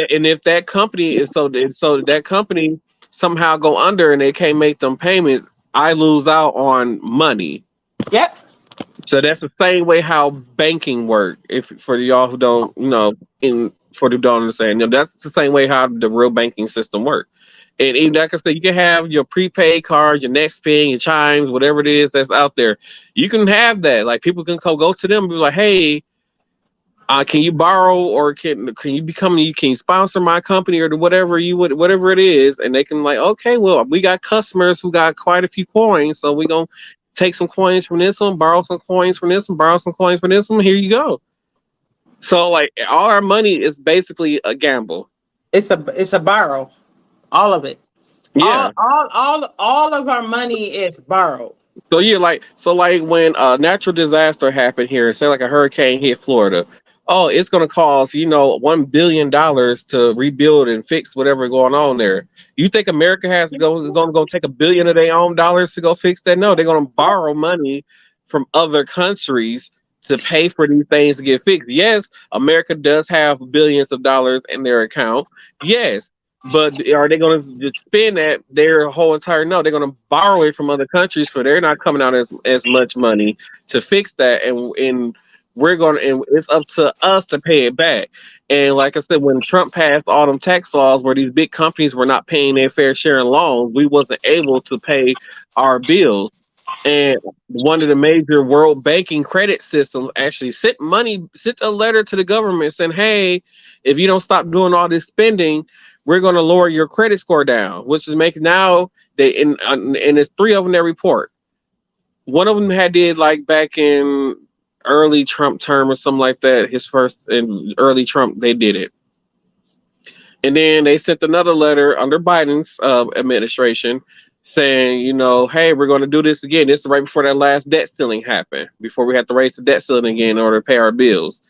that company is so that company somehow go under and they can't make them payments, I lose out on money. Yep. So that's the same way how banking work. If for y'all who don't, for who don't understand, that's the same way how the real banking system works. And even like I said, you can have your prepaid cards, your NextPay, your Chimes, whatever it is that's out there. You can have that. Like people can go to them and be like, hey, can you borrow or can you can you sponsor my company or whatever whatever it is, and they can like, okay, well, we got customers who got quite a few coins, so we gonna take some coins from this one, borrow some coins from this one, borrow some coins from this one. Here you go. So like all our money is basically a gamble. It's a borrow, all of it. Yeah. All of our money is borrowed. So yeah, like when a natural disaster happened here, say like a hurricane hit Florida, oh, it's gonna cost $1 billion to rebuild and fix whatever going on there. You think America is gonna go take $1 billion of their own dollars to go fix that? No, they're gonna borrow money from other countries to pay for these things to get fixed. Yes, America does have billions of dollars in their account. Yes, but are they going to just spend that their whole entire? No, they're going to borrow it from other countries, for they're not coming out as much money to fix that, and we're going to, and it's up to us to pay it back. And like I said, when Trump passed all them tax laws where these big companies were not paying their fair share in loans, we wasn't able to pay our bills. And one of the major world banking credit systems actually sent a letter to the government saying, hey, if you don't stop doing all this spending, we're going to lower your credit score down, which is making now they and there's three of them that report. One of them had did like back in early Trump term or something like that. His first in early Trump, they did it. And then they sent another letter under Biden's administration saying, hey, we're going to do this again. This is right before that last debt ceiling happened, before we had to raise the debt ceiling again in order to pay our bills.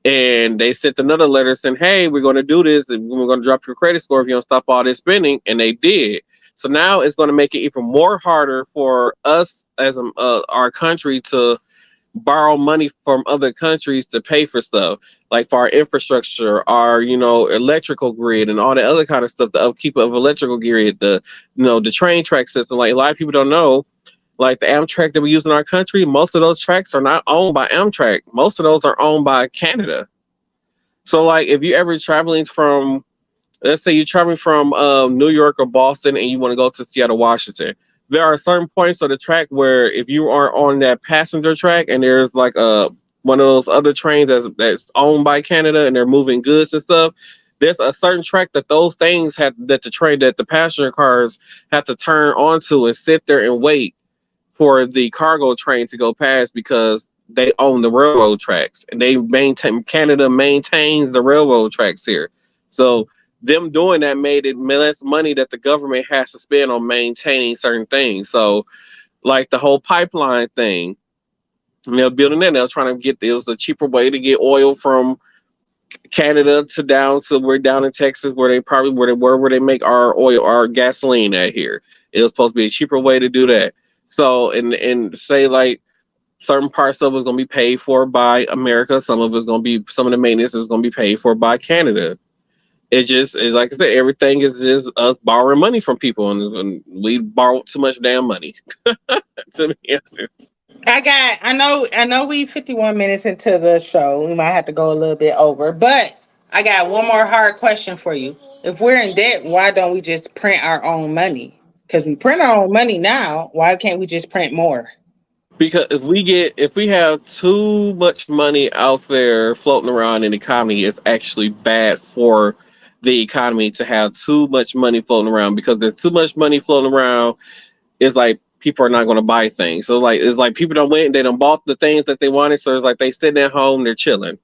And they sent another letter saying, hey, we're going to do this and we're going to drop your credit score if you don't stop all this spending. And they did. So now it's going to make it even more harder for us as our country to borrow money from other countries to pay for stuff like for our infrastructure, our electrical grid, and all the other kind of stuff, the upkeep of electrical grid, the train track system. Like a lot of people don't know, like the Amtrak that we use in our country, most of those tracks are not owned by Amtrak. Most of those are owned by Canada. So like if you ever traveling from, let's say you're traveling from New York or Boston and you want to go to Seattle, Washington, there are certain points of the track where if you are on that passenger track and there's like one of those other trains that's owned by Canada and they're moving goods and stuff, there's a certain track that those things that the passenger cars have to turn onto and sit there and wait for the cargo train to go past because they own the railroad tracks and Canada maintains the railroad tracks here. So them doing that made it less money that the government has to spend on maintaining certain things. So like the whole pipeline thing, they're building it. They're trying to it was a cheaper way to get oil from Canada to down in Texas where they make our gasoline at here. It was supposed to be a cheaper way to do that. So and say like certain parts of it is going to be paid for by America. Some of the maintenance is going to be paid for by Canada. It just is like I said, everything is just us borrowing money from people, and we borrow too much damn money. To be honest. I know we 51 minutes into the show. We might have to go a little bit over, but I got one more hard question for you. If we're in debt, why don't we just print our own money? Because we print our own money now, why can't we just print more? Because if we have too much money out there floating around in the economy, it's actually bad for the economy to have too much money floating around, because there's too much money floating around. It's like people are not going to buy things. So like it's like people don't went, they don't bought the things that they wanted. So it's like they sitting at home, they're chilling.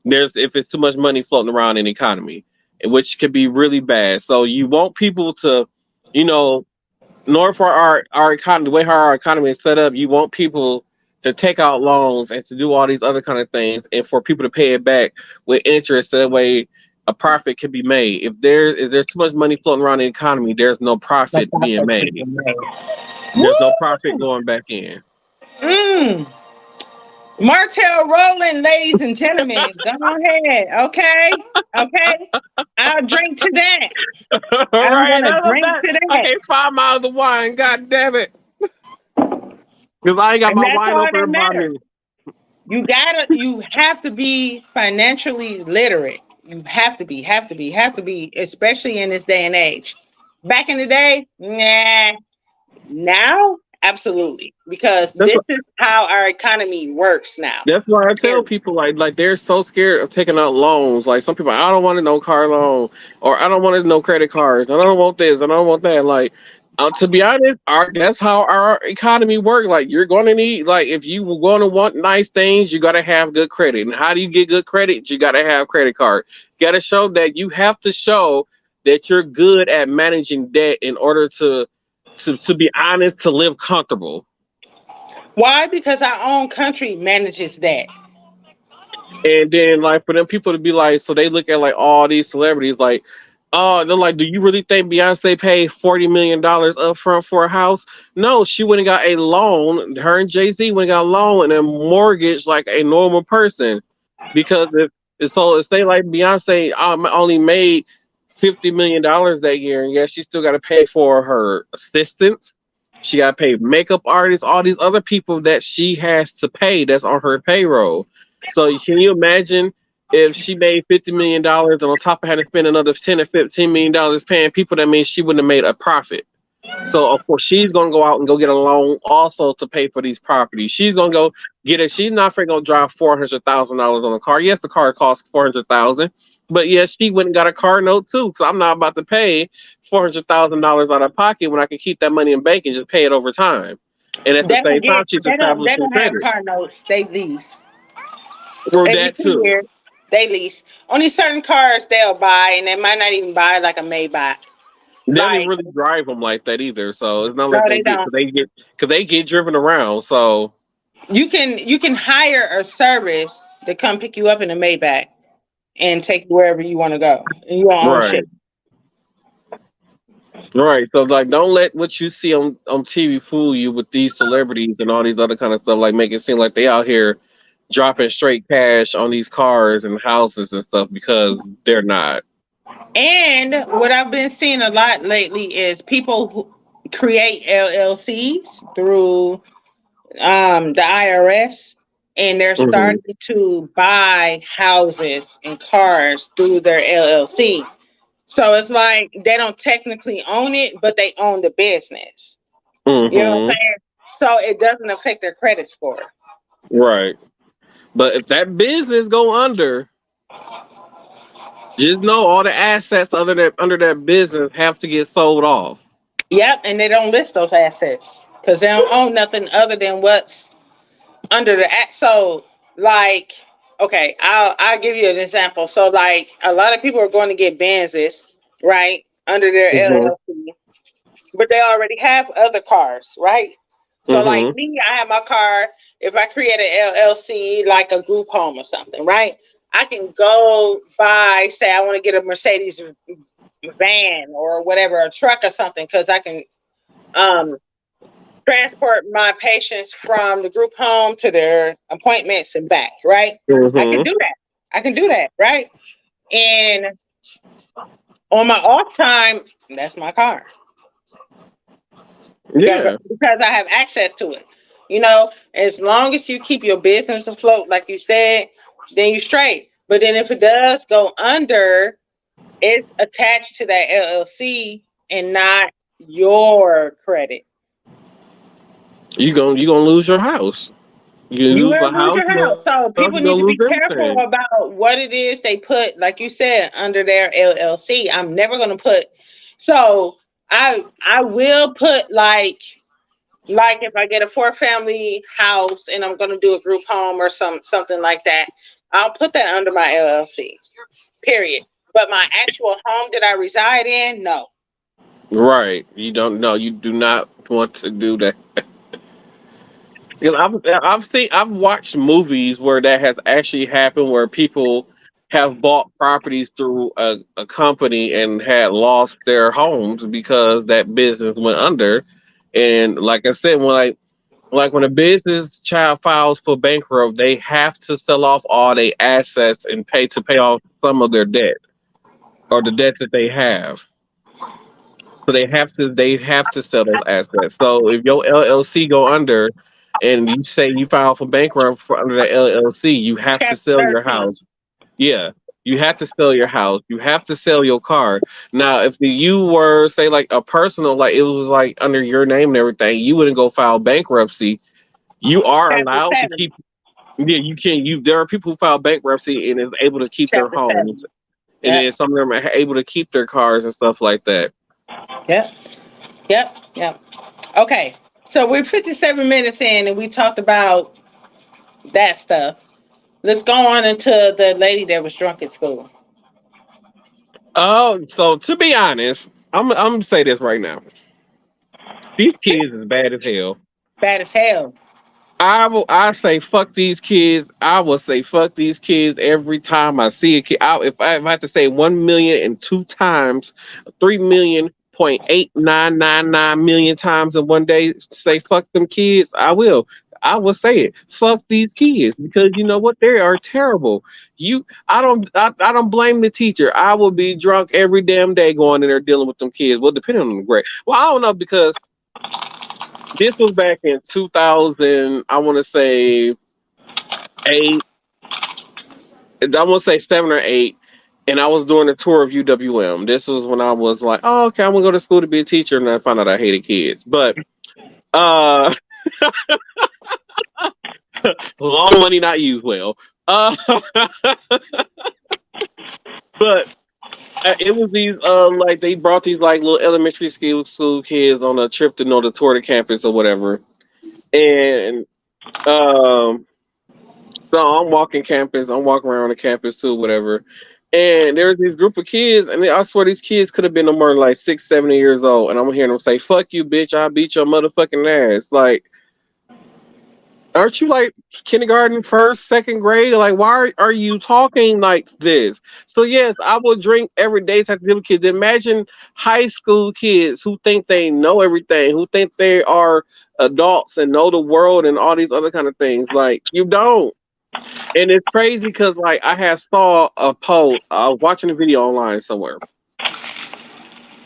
If it's too much money floating around in the economy, which could be really bad. So you want people to, in order for our economy, the way how our economy is set up, you want people to take out loans and to do all these other kind of things, and for people to pay it back with interest. So that way a profit can be made. If there's too much money floating around in the economy, there's no profit being made. There's no profit going back in. Martel rolling, ladies and gentlemen. Go ahead. Okay. I'll drink to that. I'm gonna drink to that. I can't 5 miles of wine. God damn it. Because I ain't got my wine open about me. You have to be financially literate. You have to be, especially in this day and age. Back in the day, nah. Now, absolutely, because this is how our economy works now. That's why I tell people like they're so scared of taking out loans. Like some people, I don't want no car loan, or I don't want no credit cards. I don't want this. I don't want that. Like, to be honest, that's how our economy works. Like you're going to need, like if you were going to want nice things, you got to have good credit. And how do you get good credit? You got to have credit card. You got to show that that you're good at managing debt in order to be honest, to live comfortable. Why? Because our own country manages that. And then like for them people to be like, so they look at like all these celebrities like, oh, they're like, do you really think Beyonce paid $40 million up front for a house? No, she went and got a loan. Her and Jay-Z went and got a loan and a mortgage like a normal person. Because if they like Beyonce only made $50 million that year, and yes, she still got to pay for her assistants. She got to pay makeup artists, all these other people that she has to pay that's on her payroll. So can you imagine if she made $50 million and on top of having to spend another $10 or $15 million paying people? That means she wouldn't have made a profit. So of course she's gonna go out and go get a loan also to pay for these properties. She's gonna go get it. She's not gonna drive $400,000 on a car. Yes, the car costs $400,000, but yes, she went and got a car note too. Because I'm not about to pay $400,000 out of pocket when I can keep that money in bank and just pay it over time. And at the same time, she's establishing They don't have credit. car notes. They lease. For Every that 2 too. years, they lease. Only certain cars they'll buy, and they might not even buy like a Maybach. They don't even Like, really drive them like that either. So it's not no, like they they get don't. because they get driven around. So You can hire a service to come pick you up in a Maybach and take you wherever you want to go, and you own right. shit. Right. So like don't let what you see on TV fool you with these celebrities and all these other kind of stuff, like make it seem like they out here dropping straight cash on these cars and houses and stuff, because they're not. And what I've been seeing a lot lately is people who create LLCs through the IRS, and they're Hmm. starting to buy houses and cars through their LLC. So it's like they don't technically own it, but they own the business. You know what I'm Hmm. saying? So it doesn't affect their credit score. Right. But if that business go under, just know all the assets under that business have to get sold off. Yep, and they don't list those assets because they don't own nothing other than what's under the act. So, like, okay, I'll give you an example. So, like, a lot of people are going to get Benzes, right, under their Hmm. LLC, but they already have other cars, right? So, like Hmm. me, I have my car. If I create an LLC, like a group home or something, right? I can go buy, say, I want to get a Mercedes van or whatever, a truck or something, because I can um transport my patients from the group home to their appointments and back, right? I can Hmm. do that. I can do that, right? And on my off time, that's my car. Yeah. Because I have access to it. You know, as long as you keep your business afloat, like you said, then you straight. But then if it does go under, it's attached to that LLC and not your credit. You gonna lose your house. You You lose will the lose house. your house. So You people gonna need to lose be careful everything. about what it is they put, like you said, under their LLC. I'm never gonna put. So I will put like if I get a 4 family house and I'm gonna do a group home or something like that, I'll put that under my LLC. Period. But my actual home that I reside in, no. Right. You don't know. You do not want to do that. Because I've watched movies where that has actually happened, where people have bought properties through a company and had lost their homes because that business went under. And like I said, when a business child files for bankrupt, they have to sell off all their assets and pay off some of their debt or the debt that they have. So they have to sell those assets. So if your LLC go under and you say you file for bankrupt for under the LLC, you have to Chapter sell your 13. house. Yeah. You have to sell your house. You have to sell your car. Now, if you were say like a personal, like it was like under your name and everything, you wouldn't go file bankruptcy. You are Chapter allowed to 7. keep. Yeah, you can. There are people who file bankruptcy and is able to keep their Chapter homes, 7. and Yep. then some of them are able to keep their cars and stuff like that. Yep. Yep. Yep. Okay. So we're 57 minutes in and we talked about that stuff. Let's go on into the lady that was drunk at school. Oh, so to be honest, I'm gonna say this right now. These kids is bad as hell. Bad as hell. I say fuck these kids. I will say fuck these kids every time I see a kid. If I have to say 1,000,002 times, 3,000,000.8999 million times in one day, say fuck them kids. I will. I will say it. Fuck these kids because you know what? They are terrible. I don't blame the teacher. I will be drunk every damn day going in there dealing with them kids. Well, depending on the grade. Well, I don't know because this was back in 2000. I want to say eight. I want to say 7 or 8. And I was doing a tour of UWM. This was when I was like, oh, okay, I'm gonna go to school to be a teacher, and I found out I hated kids. But uh, long money not used well. But it was these like they brought these like little elementary school kids on a trip to know the tour the campus or whatever, and um so I'm walking campus. I'm walking around the campus too, whatever. And there's this group of kids, and I swear these kids could have been no more than like 6, 7 years old. And I'm hearing them say, "Fuck you, bitch! I beat your motherfucking ass!" Like, aren't you like kindergarten, first, second grade? Like, why are you talking like this? So yes, I will drink every day type of kids. Imagine high school kids who think they know everything, who think they are adults and know the world and all these other kind of things. Like, you don't. And it's crazy because like I had saw a post. I was watching a video online somewhere,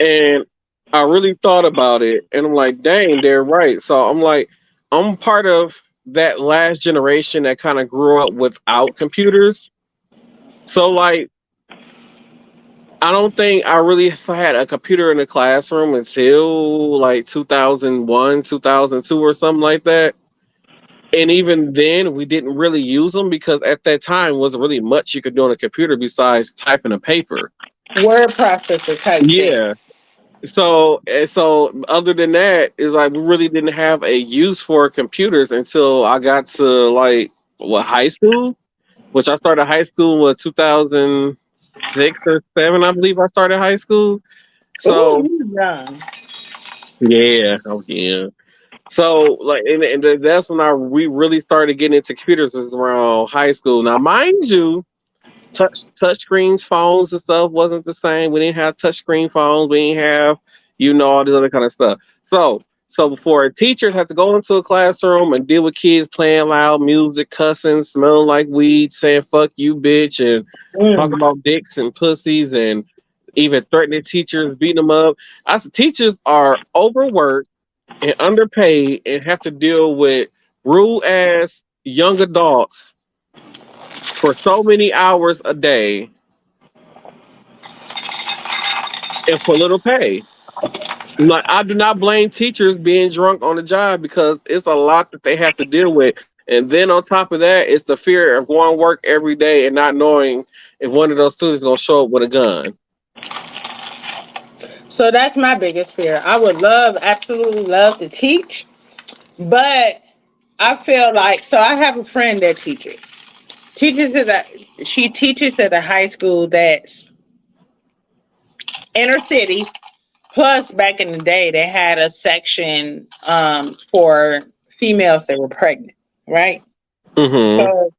and I really thought about it, and I'm like, dang, they're right. So I'm like, I'm part of that last generation that kind of grew up without computers. So like, I don't think I really had a computer in the classroom until like 2001, 2002, or something like that. And even then, we didn't really use them because at that time wasn't really much you could do on a computer besides typing a paper. Word processor type shit. Yeah. So other than that, is like we really didn't have a use for computers until I got to like high school, which I started high school in 2006 or 2007, I believe I started high school. Ooh, So you young. yeah, oh yeah. So like, and that's when we really started getting into computers was around high school. Now, mind you, touch screens, phones and stuff wasn't the same. We didn't have touch screen phones. We didn't have, all this other kind of stuff. So before teachers had to go into a classroom and deal with kids playing loud music, cussing, smelling like weed, saying "fuck you, bitch," and talking about dicks and pussies, and even threatening teachers, beating them up. I said, teachers are overworked and underpaid and have to deal with rude ass young adults for so many hours a day and for little pay. Like, I do not blame teachers being drunk on the job because it's a lot that they have to deal with. And then on top of that, it's the fear of going to work every day and not knowing if one of those students is going to show up with a gun. So that's my biggest fear. I would absolutely love to teach, but I feel like, so I have a friend that she teaches at a high school that's inner city. Plus, back in the day, they had a section for females that were pregnant, right? Mm-hmm. So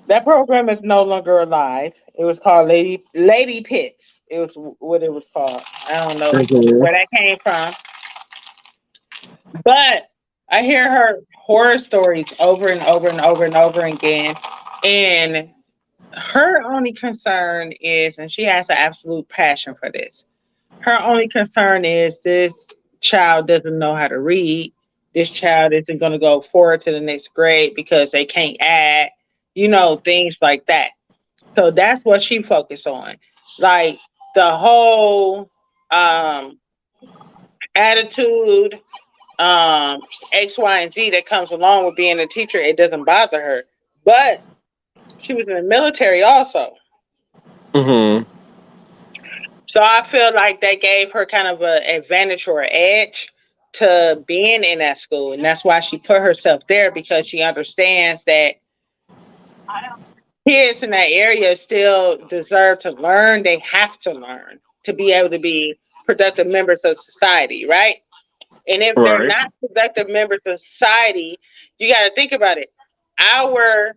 that program is no longer alive. It was called Lady Pits. It was what it was called. I don't know where that came from. But I hear her horror stories over and over and over and over again. And her only concern is, and she has an absolute passion for this, her only concern is this child doesn't know how to read. This child isn't going to go forward to the next grade because they can't add, things like that. So that's what she focused on. Like the whole attitude, X, Y, and Z that comes along with being a teacher, it doesn't bother her. But she was in the military also. Mm-hmm. So I feel like that gave her kind of an advantage or an edge to being in that school. And that's why she put herself there, because she understands that kids in that area still deserve to learn. They have to learn. to be able to be productive members of society, right? And if they're Right. not productive members of society, you got to think about it. Our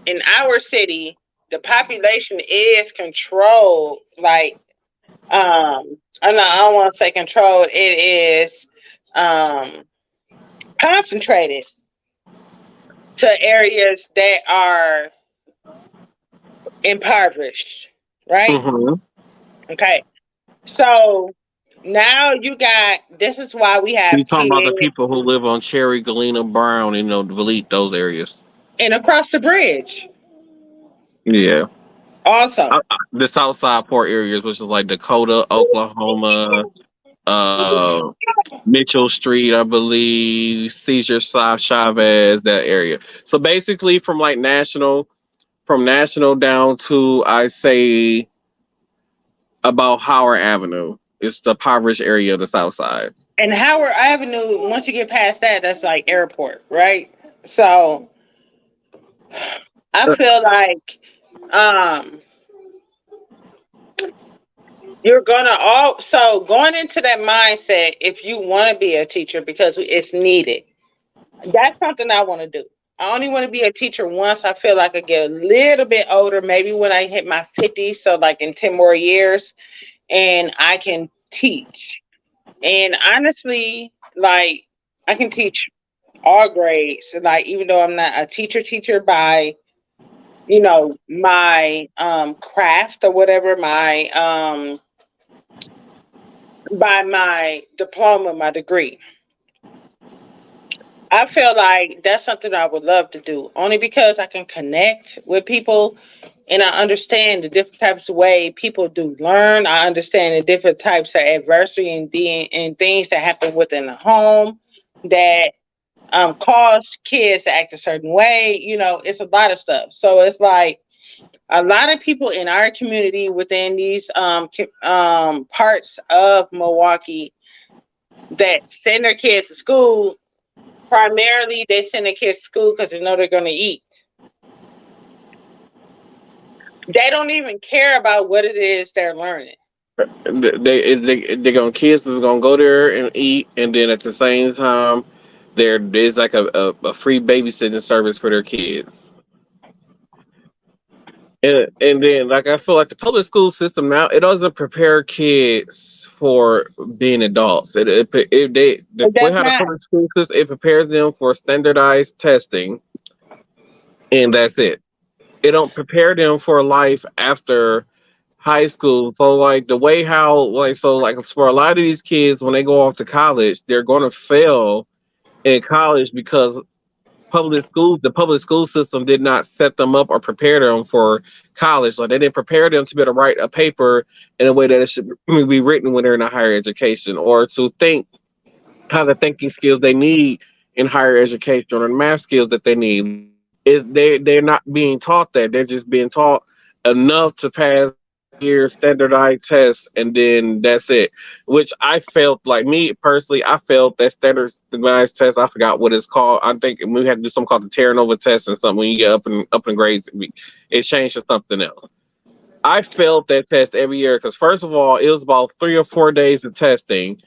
in our city, the population is controlled. Like, I don't want to say controlled. It is um, concentrated to areas that are impoverished, right? Mm-hmm. Okay, so now you got. This is why we You have talking about the kids people who live on Cherry, Galena, Brown, and Delete those areas. and across the bridge Yeah. also. The South Side poor areas, which is like Dakota, Oklahoma, uh, Mitchell Street, I believe, Cesar Chavez, that area. So basically, from national down to I say about Howard Avenue, it's the impoverished area of the South Side. And Howard Avenue, once you get past that, that's like airport, right? So I feel like um you're gonna all so going into that mindset if you want to be a teacher because it's needed. That's something I want to do. I only want to be a teacher once I feel like I get a little bit older, maybe when I hit my 50s, so like in 10 more years, and I can teach. And honestly, like I can teach all grades. Like even though I'm not a teacher by my craft or whatever, my by my diploma, my degree. I feel like that's something I would love to do only because I can connect with people and I understand the different types of way people do learn. I understand the different types of adversity and things that happen within the home that cause kids to act a certain way. It's a lot of stuff. So it's like a lot of people in our community within these parts of Milwaukee that send their kids to school. Primarily, they send their kids to school because they know they're going to eat. They don't even care about what it is they're learning. They gonna kids is gonna go there and eat, and then at the same time, there's like a free babysitting service for their kids. And then like I feel like the public school system now it doesn't prepare kids for being adults. The It way does how the not. public school system it prepares them for standardized testing, and that's it. It don't prepare them for life after high school. So like the way how like for a lot of these kids when they go off to college, they're gonna fail in college because the public school system did not set them up or prepare them for college. Like they didn't prepare them to be able to write a paper in a way that it should be written when they're in a higher education, or to think how the thinking skills they need in higher education or the math skills that they need. They're not being taught that. They're just being taught enough to pass year standardized tests and then that's it. Which I felt like me personally, I felt that standardized test, I forgot what it's called. I think we had to do something called the Terranova test and something when you get up in grades, it changed to something else. I failed that test every year because first of all, it was about 3 or 4 days of testing.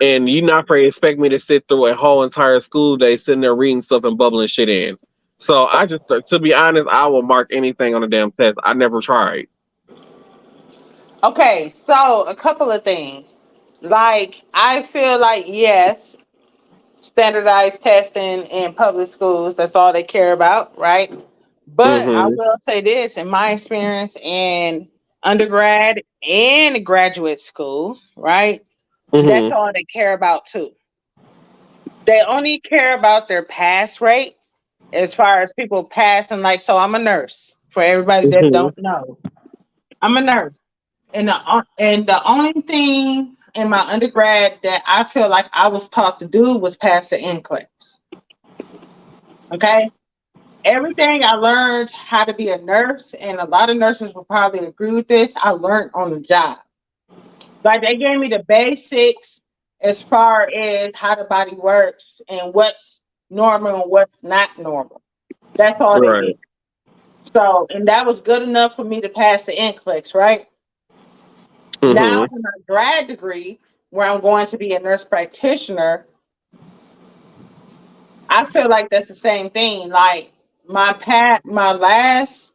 And you're not going to expect me to sit through a whole entire school day sitting there reading stuff and bubbling shit in. So I just, to be honest, I will mark anything on the damn test. I never tried. Okay, so a couple of things. Like, I feel like, yes, standardized testing in public schools, that's all they care about, right? But I Mm-hmm. will say this in my experience in undergrad and graduate school, right? That's Mm-hmm. all they care about too. They only care about their pass rate as far as people passing. Like, so I'm a nurse for everybody that Mm-hmm. don't know. I'm a nurse. And the only thing in my undergrad that I feel like I was taught to do was pass the NCLEX. Okay. Everything I learned how to be a nurse, and a lot of nurses will probably agree with this, I learned on the job. Like they gave me the basics as far as how the body works and what's normal and what's not normal. That's all they Right. did. So, and that was good enough for me to pass the NCLEX, right? Now, Mm-hmm. in my grad degree, where I'm going to be a nurse practitioner, I feel like that's the same thing. Like my last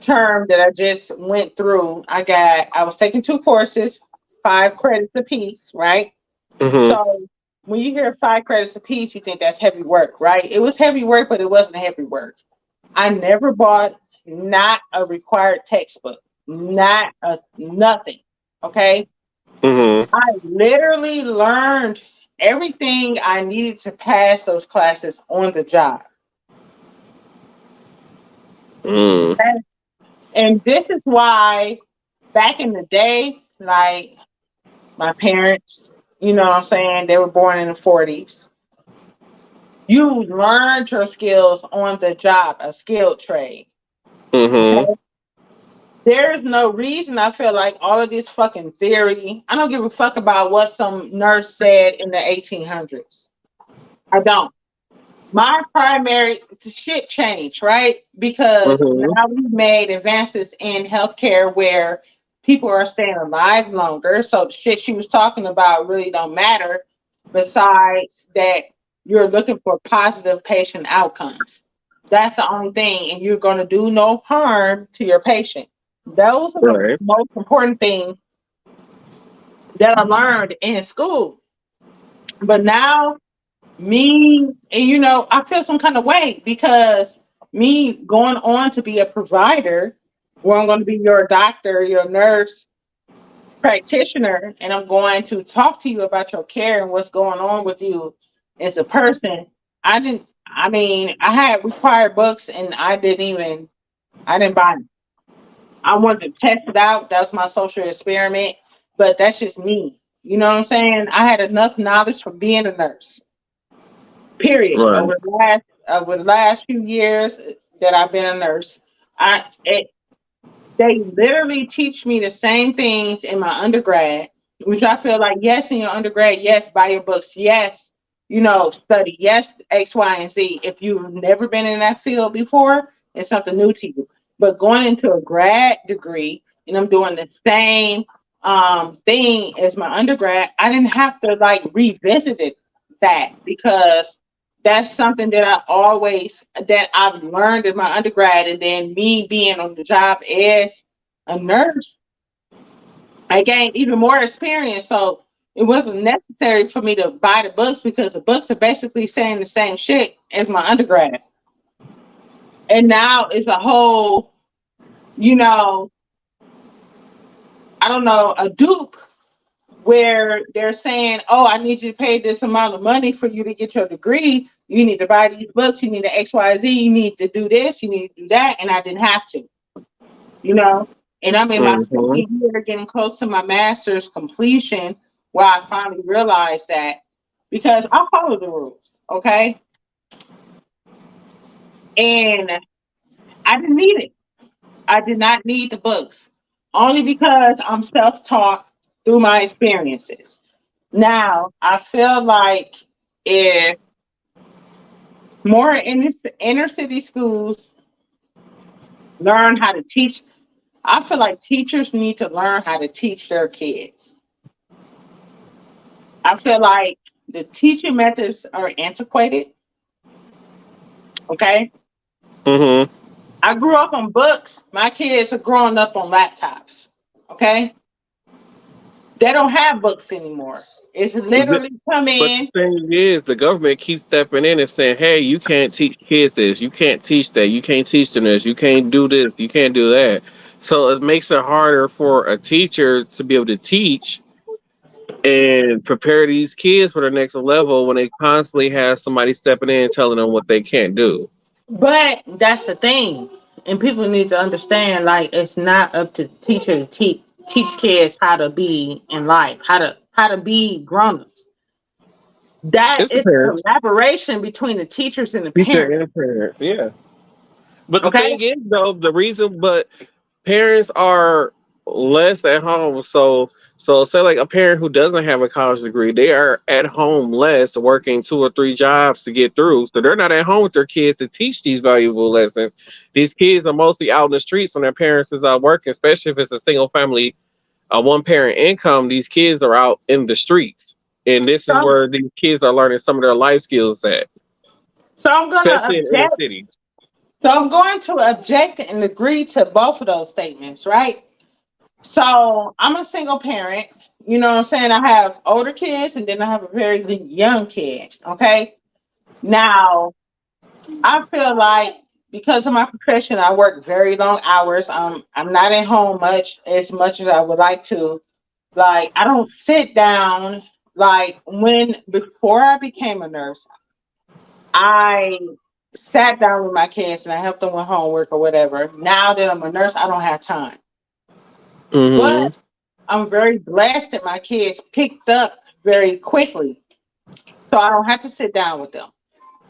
term that I just went through, I was taking 2 courses, 5 credits apiece, right? Mm-hmm. So when you hear 5 credits apiece, you think that's heavy work, right? It was heavy work, but it wasn't heavy work. I never bought not a required textbook, not a nothing. Okay. Mm-hmm. I literally learned everything I needed to pass those classes on the job. Mm. And this is why back in the day, like my parents, you know what I'm saying, they were born in the 40s. You learned your skills on the job, a skilled trade. Mm-hmm. Okay. There's no reason I feel like all of this fucking theory. I don't give a fuck about what some nurse said in the 1800s. I don't. My primary shit changed, right? Because Mm-hmm. now we've made advances in healthcare where people are staying alive longer. So the shit she was talking about really don't matter. Besides that, you're looking for positive patient outcomes. That's the only thing, and you're going to do no harm to your patient. Those are the Right. most important things that I learned in school. But now me, and I feel some kind of way because me going on to be a provider, where I'm going to be your doctor, your nurse, practitioner, and I'm going to talk to you about your care and what's going on with you as a person. I had required books and I didn't buy them. I wanted to test it out. That's my social experiment, but that's just me. You know what I'm saying? I had enough knowledge from being a nurse. Period. Right. Over the last few years that I've been a nurse, I it, they literally teach me the same things in my undergrad, which I feel like yes, in your undergrad, yes, buy your books, yes, study, yes, X, Y, and Z. If you've never been in that field before, it's something new to you. But going into a grad degree and I'm doing the same thing as my undergrad, I didn't have to like revisit that because that's something that I've learned in my undergrad, and then me being on the job as a nurse, I gained even more experience. So it wasn't necessary for me to buy the books because the books are basically saying the same shit as my undergrad. And now it's a whole, you know, I don't know, a dupe where they're saying, "Oh, I need you to pay this amount of money for you to get your degree. You need to buy these books. You need to X, Y, Z. You need to do this. You need to do that." And I didn't have to, you know. And I'm in my second Mm-hmm. year, getting close to my master's completion, where I finally realized that because I follow the rules, okay, and I didn't need it. I did not need the books, only because I'm self-taught through my experiences. Now, I feel like if more inner city schools learn how to teach, I feel like teachers need to learn how to teach their kids. I feel like the teaching methods are antiquated. Okay. Mm-hmm. I grew up on books. My kids are growing up on laptops. Okay. They don't have books anymore. It's literally come But the in. thing is, the government keeps stepping in and saying, "Hey, you can't teach kids this. You can't teach that. You can't teach them this. You can't do this. You can't do that." So it makes it harder for a teacher to be able to teach and prepare these kids for the next level when they constantly have somebody stepping in and telling them what they can't do. But that's the thing. And people need to understand like it's not up to the teacher to teach kids how to be in life, how to be grown-ups. That It's the is a parents, collaboration between the teachers and the teacher parents. and parents. Yeah. But the Okay? thing is, though, but parents are less at home. So say like a parent who doesn't have a college degree, they are at home less, working 2 or 3 jobs to get through. So they're not at home with their kids to teach these valuable lessons. These kids are mostly out in the streets when their parents is out working, especially if it's a single family a one parent income, these kids are out in the streets. And this is So, where these kids are learning some of their life skills at, so I'm gonna especially in inner object. city. So I'm going to object and agree to both of those statements, right? So I'm a single parent. You know what I'm saying? I have older kids and then I have a very young kid. Okay. Now I feel like because of my profession, I work very long hours. I'm not at home much as I would like to. Like I don't sit down. Like when before I became a nurse, I sat down with my kids and I helped them with homework or whatever. Now that I'm a nurse, I don't have time. Hmm. But I'm very blessed that my kids picked up very quickly. So I don't have to sit down with them.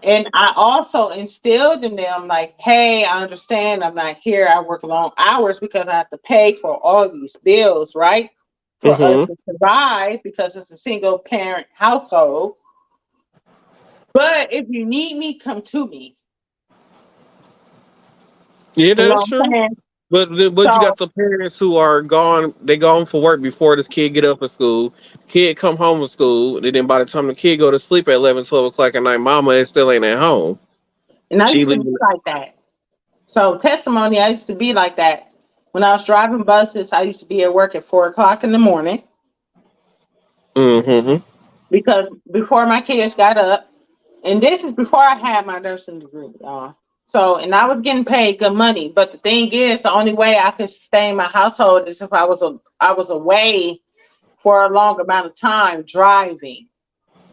And I also instilled in them, like, hey, I understand I'm not here. I work long hours because I have to pay for all these bills, right? For us Hmm. to survive because it's a single parent household. But if you need me, come to me. Yeah, You know that's what I'm true. saying? But you So got the parents who are gone. They gone for work before this kid get up at school. Kid come home from school. And then by the time the kid go to sleep at 11, 12 o'clock at night, mama is still ain't at home. and I She used to be leaving. like that. So testimony, I used to be like that. When I was driving buses, I used to be at work at 4 o'clock in the morning Hmm. because before my kids got up, and this is before I had my nursing degree, y'all. So, and I was getting paid good money. But the thing is, the only way I could sustain my household is if I was away for a long amount of time driving.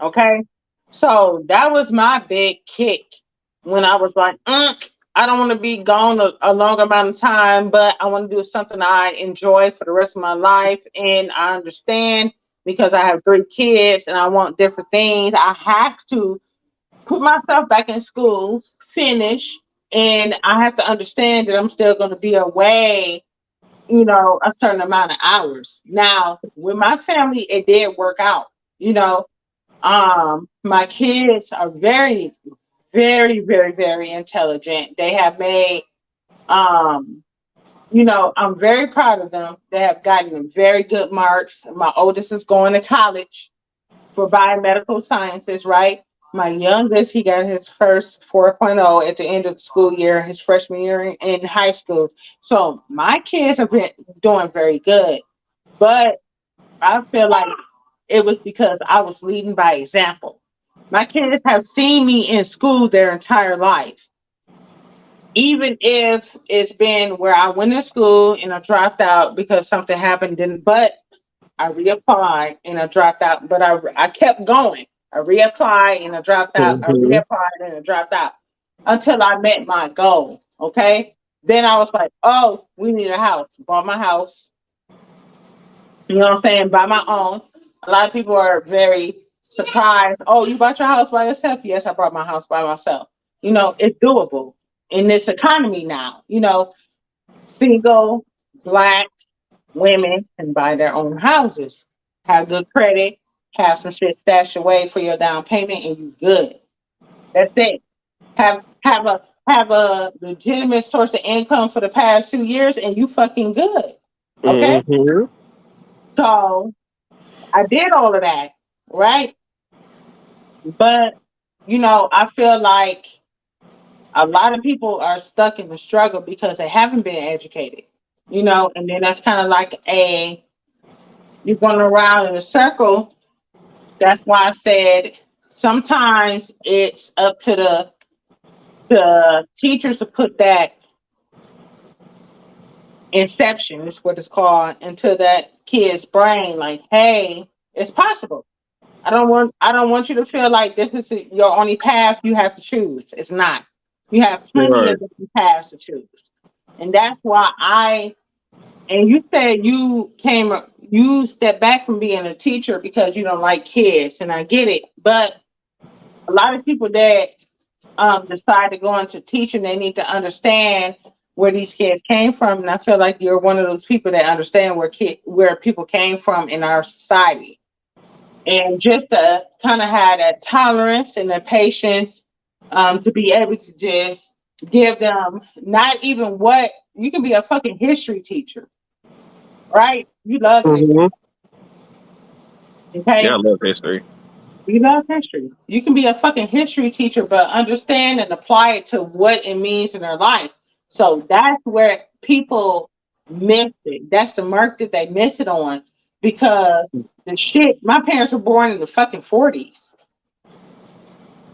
Okay. So that was my big kick when I was like, I don't want to be gone a long amount of time, but I want to do something I enjoy for the rest of my life. And I understand because I have 3 kids and I want different things. I have to put myself back in school, finish, and I have to understand that I'm still going to be away, a certain amount of hours. Now, with my family, it did work out. You know, my kids are very, very, very, very intelligent. They have made, um, I'm very proud of them. They have gotten very good marks. My oldest is going to college for biomedical sciences, right? My youngest, he got his first 4.0 at the end of the school year, his freshman year in high school. So my kids have been doing very good. But I feel like it was because I was leading by example. My kids have seen me in school their entire life. Even if it's been where I went to school and I dropped out because something happened, but I reapplied and I dropped out, but I kept going. I reapplied and I dropped out. I Hmm. reapplied and I dropped out until I met my goal. Okay. Then I was like, oh, we need a house. Bought my house. You know what I'm saying? By my own. A lot of people are very surprised. Oh, you bought your house by yourself? Yes, I bought my house by myself. It's doable in this economy now. Single, black women can buy their own houses, have good credit, have some shit stashed away for your down payment, and you good. That's it. Have a legitimate source of income for the past 2 years, and you fucking good. Okay, Hmm. so I did all of that, right? But I feel like a lot of people are stuck in the struggle because they haven't been educated. And then that's kind of like you're going around in a circle. That's why I said sometimes it's up to the teachers to put that inception, is what it's called, into that kid's brain. Like, hey, it's possible. I don't want you to feel like this is your only path you have to choose. It's not. You have plenty Right. of different paths to choose. And that's why and you said you stepped back from being a teacher because you don't like kids, and I get it. But a lot of people that decide to go into teaching, they need to understand where these kids came from. And I feel like you're one of those people that understand where people came from in our society. And just to kind of have that tolerance and the patience to be able to just give them not even what you can be a fucking history teacher. right? You love history, Hmm. Yeah, I okay? love history. You love history. You can be a fucking history teacher, but understand and apply it to what it means in their life. So that's where people miss it. That's the mark that they miss it on because the shit. My parents were born in the fucking 40s.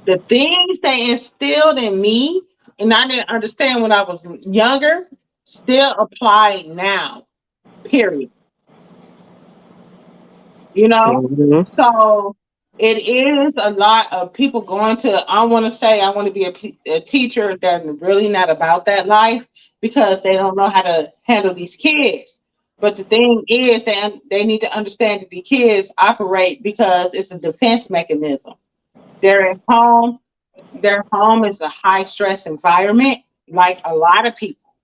The things they instilled in me, and I didn't understand when I was younger, still apply now. Period. You know, Hmm. so it is a lot of people going to, I want to say I want to be a teacher that's really not about that life because they don't know how to handle these kids. But the thing is they need to understand that the kids operate because it's a defense mechanism. They're at home. Their home is a high stress environment, like a lot of people.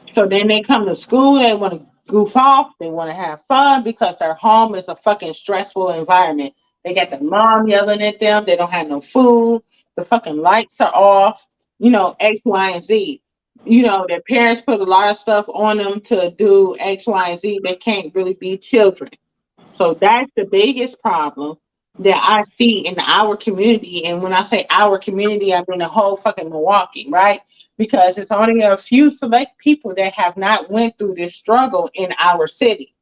So then they come to school, they want to goof off, they want to have fun because their home is a fucking stressful environment. They got the mom yelling at them, they don't have no food, the fucking lights are off, X, Y, and Z. Their parents put a lot of stuff on them to do X, Y, and Z. They can't really be children. So that's the biggest problem that I see in our community. And when I say our community, I mean the whole fucking Milwaukee, right? Because it's only a few select people that have not went through this struggle in our city.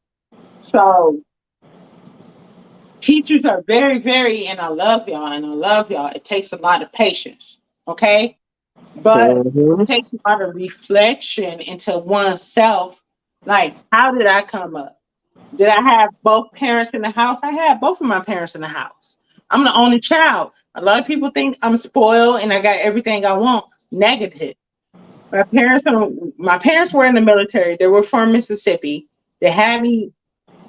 So teachers are very, very, and I love y'all, and I love y'all. It takes a lot of patience, okay? But Hmm. it takes a lot of reflection into oneself. Like, how did I come up? Did I have both parents in the house? I had both of my parents in the house. I'm the only child. A lot of people think I'm spoiled and I got everything I want. Negative. My parents were in the military. They were from Mississippi. They had me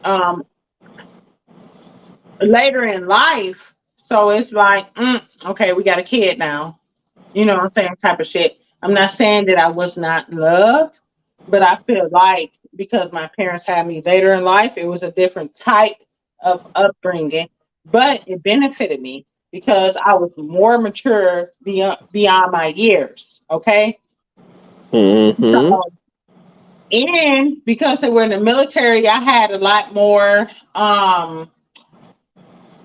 um, later in life. So it's like, okay, we got a kid now. You know what I'm saying? Type of shit. I'm not saying that I was not loved, but I feel like because my parents had me later in life, it was a different type of upbringing, but it benefited me because I was more mature beyond my years. Okay. Hmm. So, and because they were in the military, I had a lot more,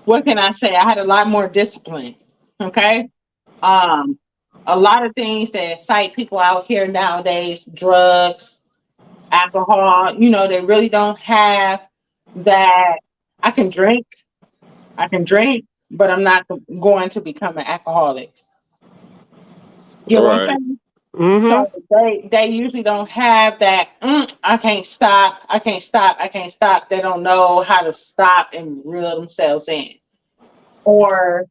what can I say? I had a lot more discipline. Okay. Um, a lot of things that excite people out here nowadays, drugs, alcohol, they really don't have that. I can drink, but I'm not going to become an alcoholic. You know what I'm Right. saying? Hmm. So they usually don't have that. I can't stop. I can't stop. I can't stop. They don't know how to stop and reel themselves in. Or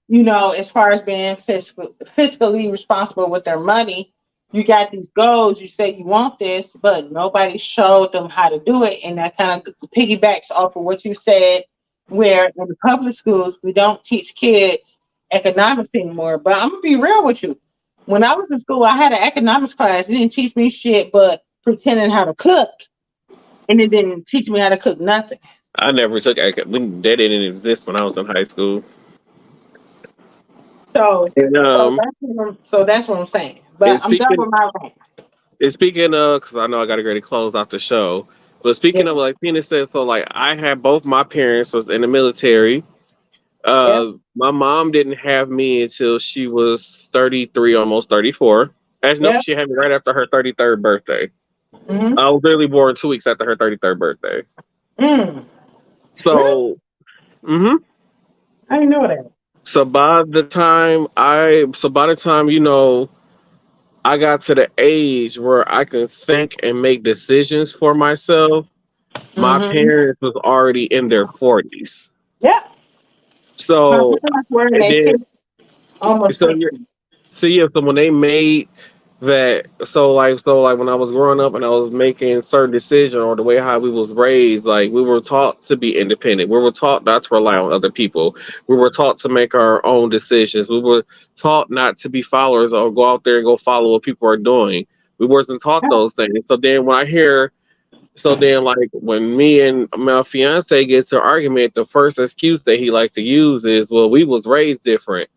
as far as being fiscally responsible with their money, you got these goals, you say you want this, but nobody showed them how to do it. And that kind of piggybacks off of what you said, where in the public schools we don't teach kids economics anymore. But I'm gonna be real with you, when I was in school I had an economics class. It didn't teach me shit but pretending how to cook, and it didn't teach me how to cook nothing. I never took that didn't exist when I was in high school. So, And so that's what I'm saying. and But I'm done speaking with my rant. and speaking of, because I know I got to get ready to close out the show. But Yeah. speaking of, like Tina said, so like I had both my parents was in the military. Yep. My mom didn't have me until she was 33, almost 34. Actually, nope, Yep. she had me right after her 33rd birthday. Mm-hmm. I was literally born 2 weeks after her 33rd birthday. Mm. Really? So, hmm I didn't know that. so by the time I got to the age where I can think and make decisions for myself, my Mm-hmm. parents was already in their 40s. Yep. My So, parents were in and their then, almost so yeah, 60. so when they made that, so like when I was growing up and I was making certain decisions or the way how we was raised, like we were taught to be independent. We were taught not to rely on other people. We were taught to make our own decisions. We were taught not to be followers or go out there and go follow what people are doing. We wasn't taught those things. So then, like when me and my fiance get to an argument, the first excuse that he like to use is, "Well, we was raised different,"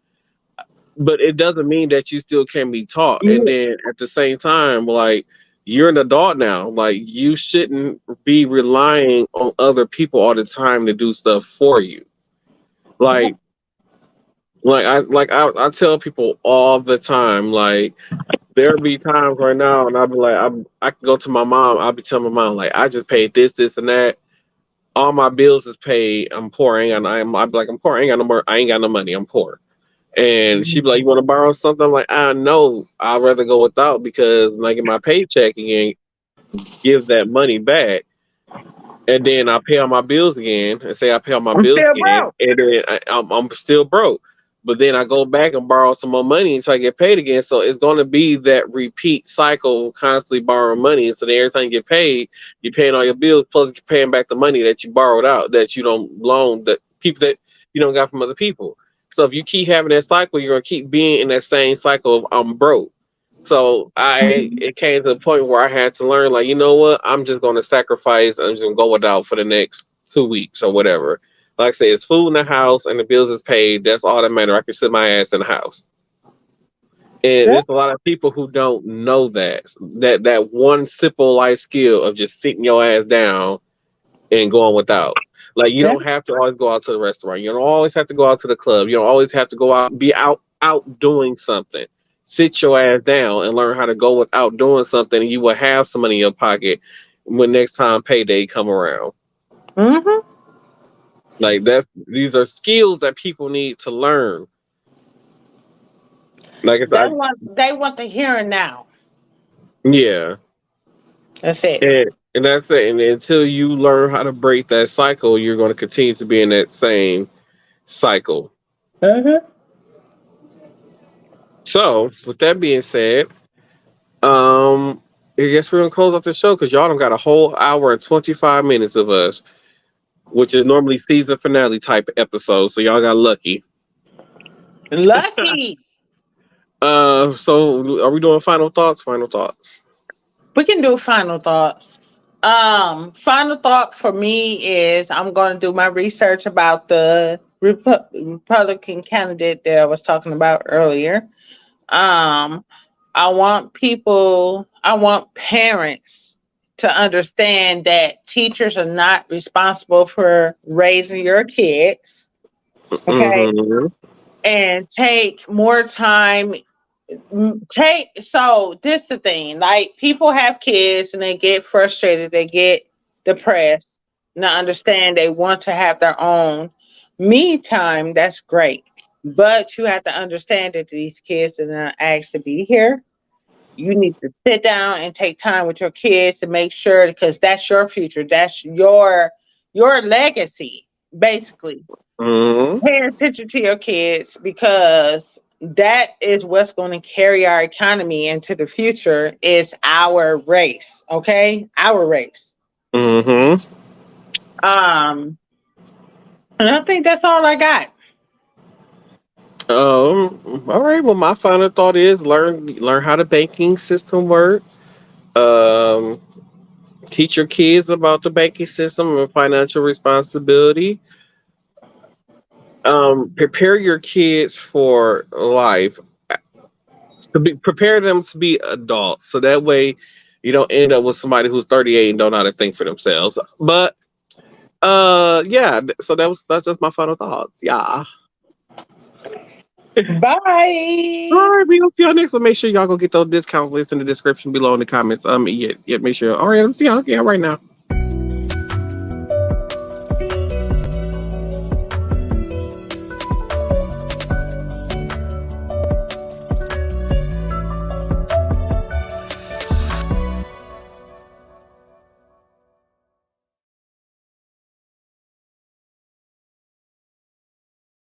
but it doesn't mean that you still can be taught. And Yeah. then at the same time, like you're an adult now. Like, you shouldn't be relying on other people all the time to do stuff for you. Like, I tell people all the time, like, there'll be times right now, and I'll be like, I can go to my mom. I'll be telling my mom, like, I just paid this, and that. All my bills is paid. I'm poor. I'll be like, I'm poor. I ain't got no more. I ain't got no money. I'm poor. And she'd be like, you want to borrow something? I'm like, I know. I'd rather go without, because when I get my paycheck again, give that money back. And then I pay all my bills again, and say I pay all my I'm bills still again, broke. and then I'm still broke. But then I go back and borrow some more money until I get paid again. So it's going to be that repeat cycle of constantly borrowing money. So then every time you get paid, you're paying all your bills, plus you're paying back the money that you borrowed out, that you don't loan, that people that you don't got from other people. So if you keep having that cycle, you're going to keep being in that same cycle of I'm broke. So it came to the point where I had to learn, like, you know what, I'm just going to sacrifice. I'm just going to go without for the next 2 weeks or whatever. Like I say, it's food in the house and the bills is paid. That's all that matters. I can sit my ass in the house. And there's a lot of people who don't know that one simple life skill of just sitting your ass down and going without. Like, you don't have to always go out to the restaurant. You don't always have to go out to the club. You don't always have to go out, be out doing something. Sit your ass down and learn how to go without doing something, and you will have some money in your pocket when next time payday come around. Mm-hmm. Like, these are skills that people need to learn. Like, They want the here and now. yeah, That's it. and that's it. And until you learn how to break that cycle, you're going to continue to be in that same cycle. Mm-hmm. So, with that being said, I guess we're gonna close out the show because y'all done got a whole hour and 25 minutes of us, which is normally season finale type episode. So y'all got lucky. Lucky. So are we doing final thoughts? Final thoughts. We can do final thoughts. Final thought for me is I'm going to do my research about the Republican candidate that I was talking about earlier. Um, I want parents to understand that teachers are not responsible for raising your kids. Okay. Mm-hmm. And take more time. So this is the thing, like, people have kids and they get frustrated, they get depressed, and I understand they want to have their own me time. That's great, but you have to understand that these kids are not asked to be here. You need to sit down and take time with your kids to make sure, because that's your future, that's your legacy, basically. Mm-hmm. Pay attention to your kids, because that is what's going to carry our economy into the future, is our race. Okay, our race. Mm-hmm. um and I think that's all I got. All right. Well, my final thought is learn how the banking system works. Um, teach your kids about the banking system and financial responsibility. Prepare your kids for life, prepare them to be adults, so that way you don't end up with somebody who's 38 and don't know how to think for themselves. But yeah, so that's just my final thoughts. Yeah. Bye. All right, we gonna see y'all next one. Make sure y'all go get those discount lists in the description below in the comments. Yeah, make sure. All right, I'm see y'all again right now.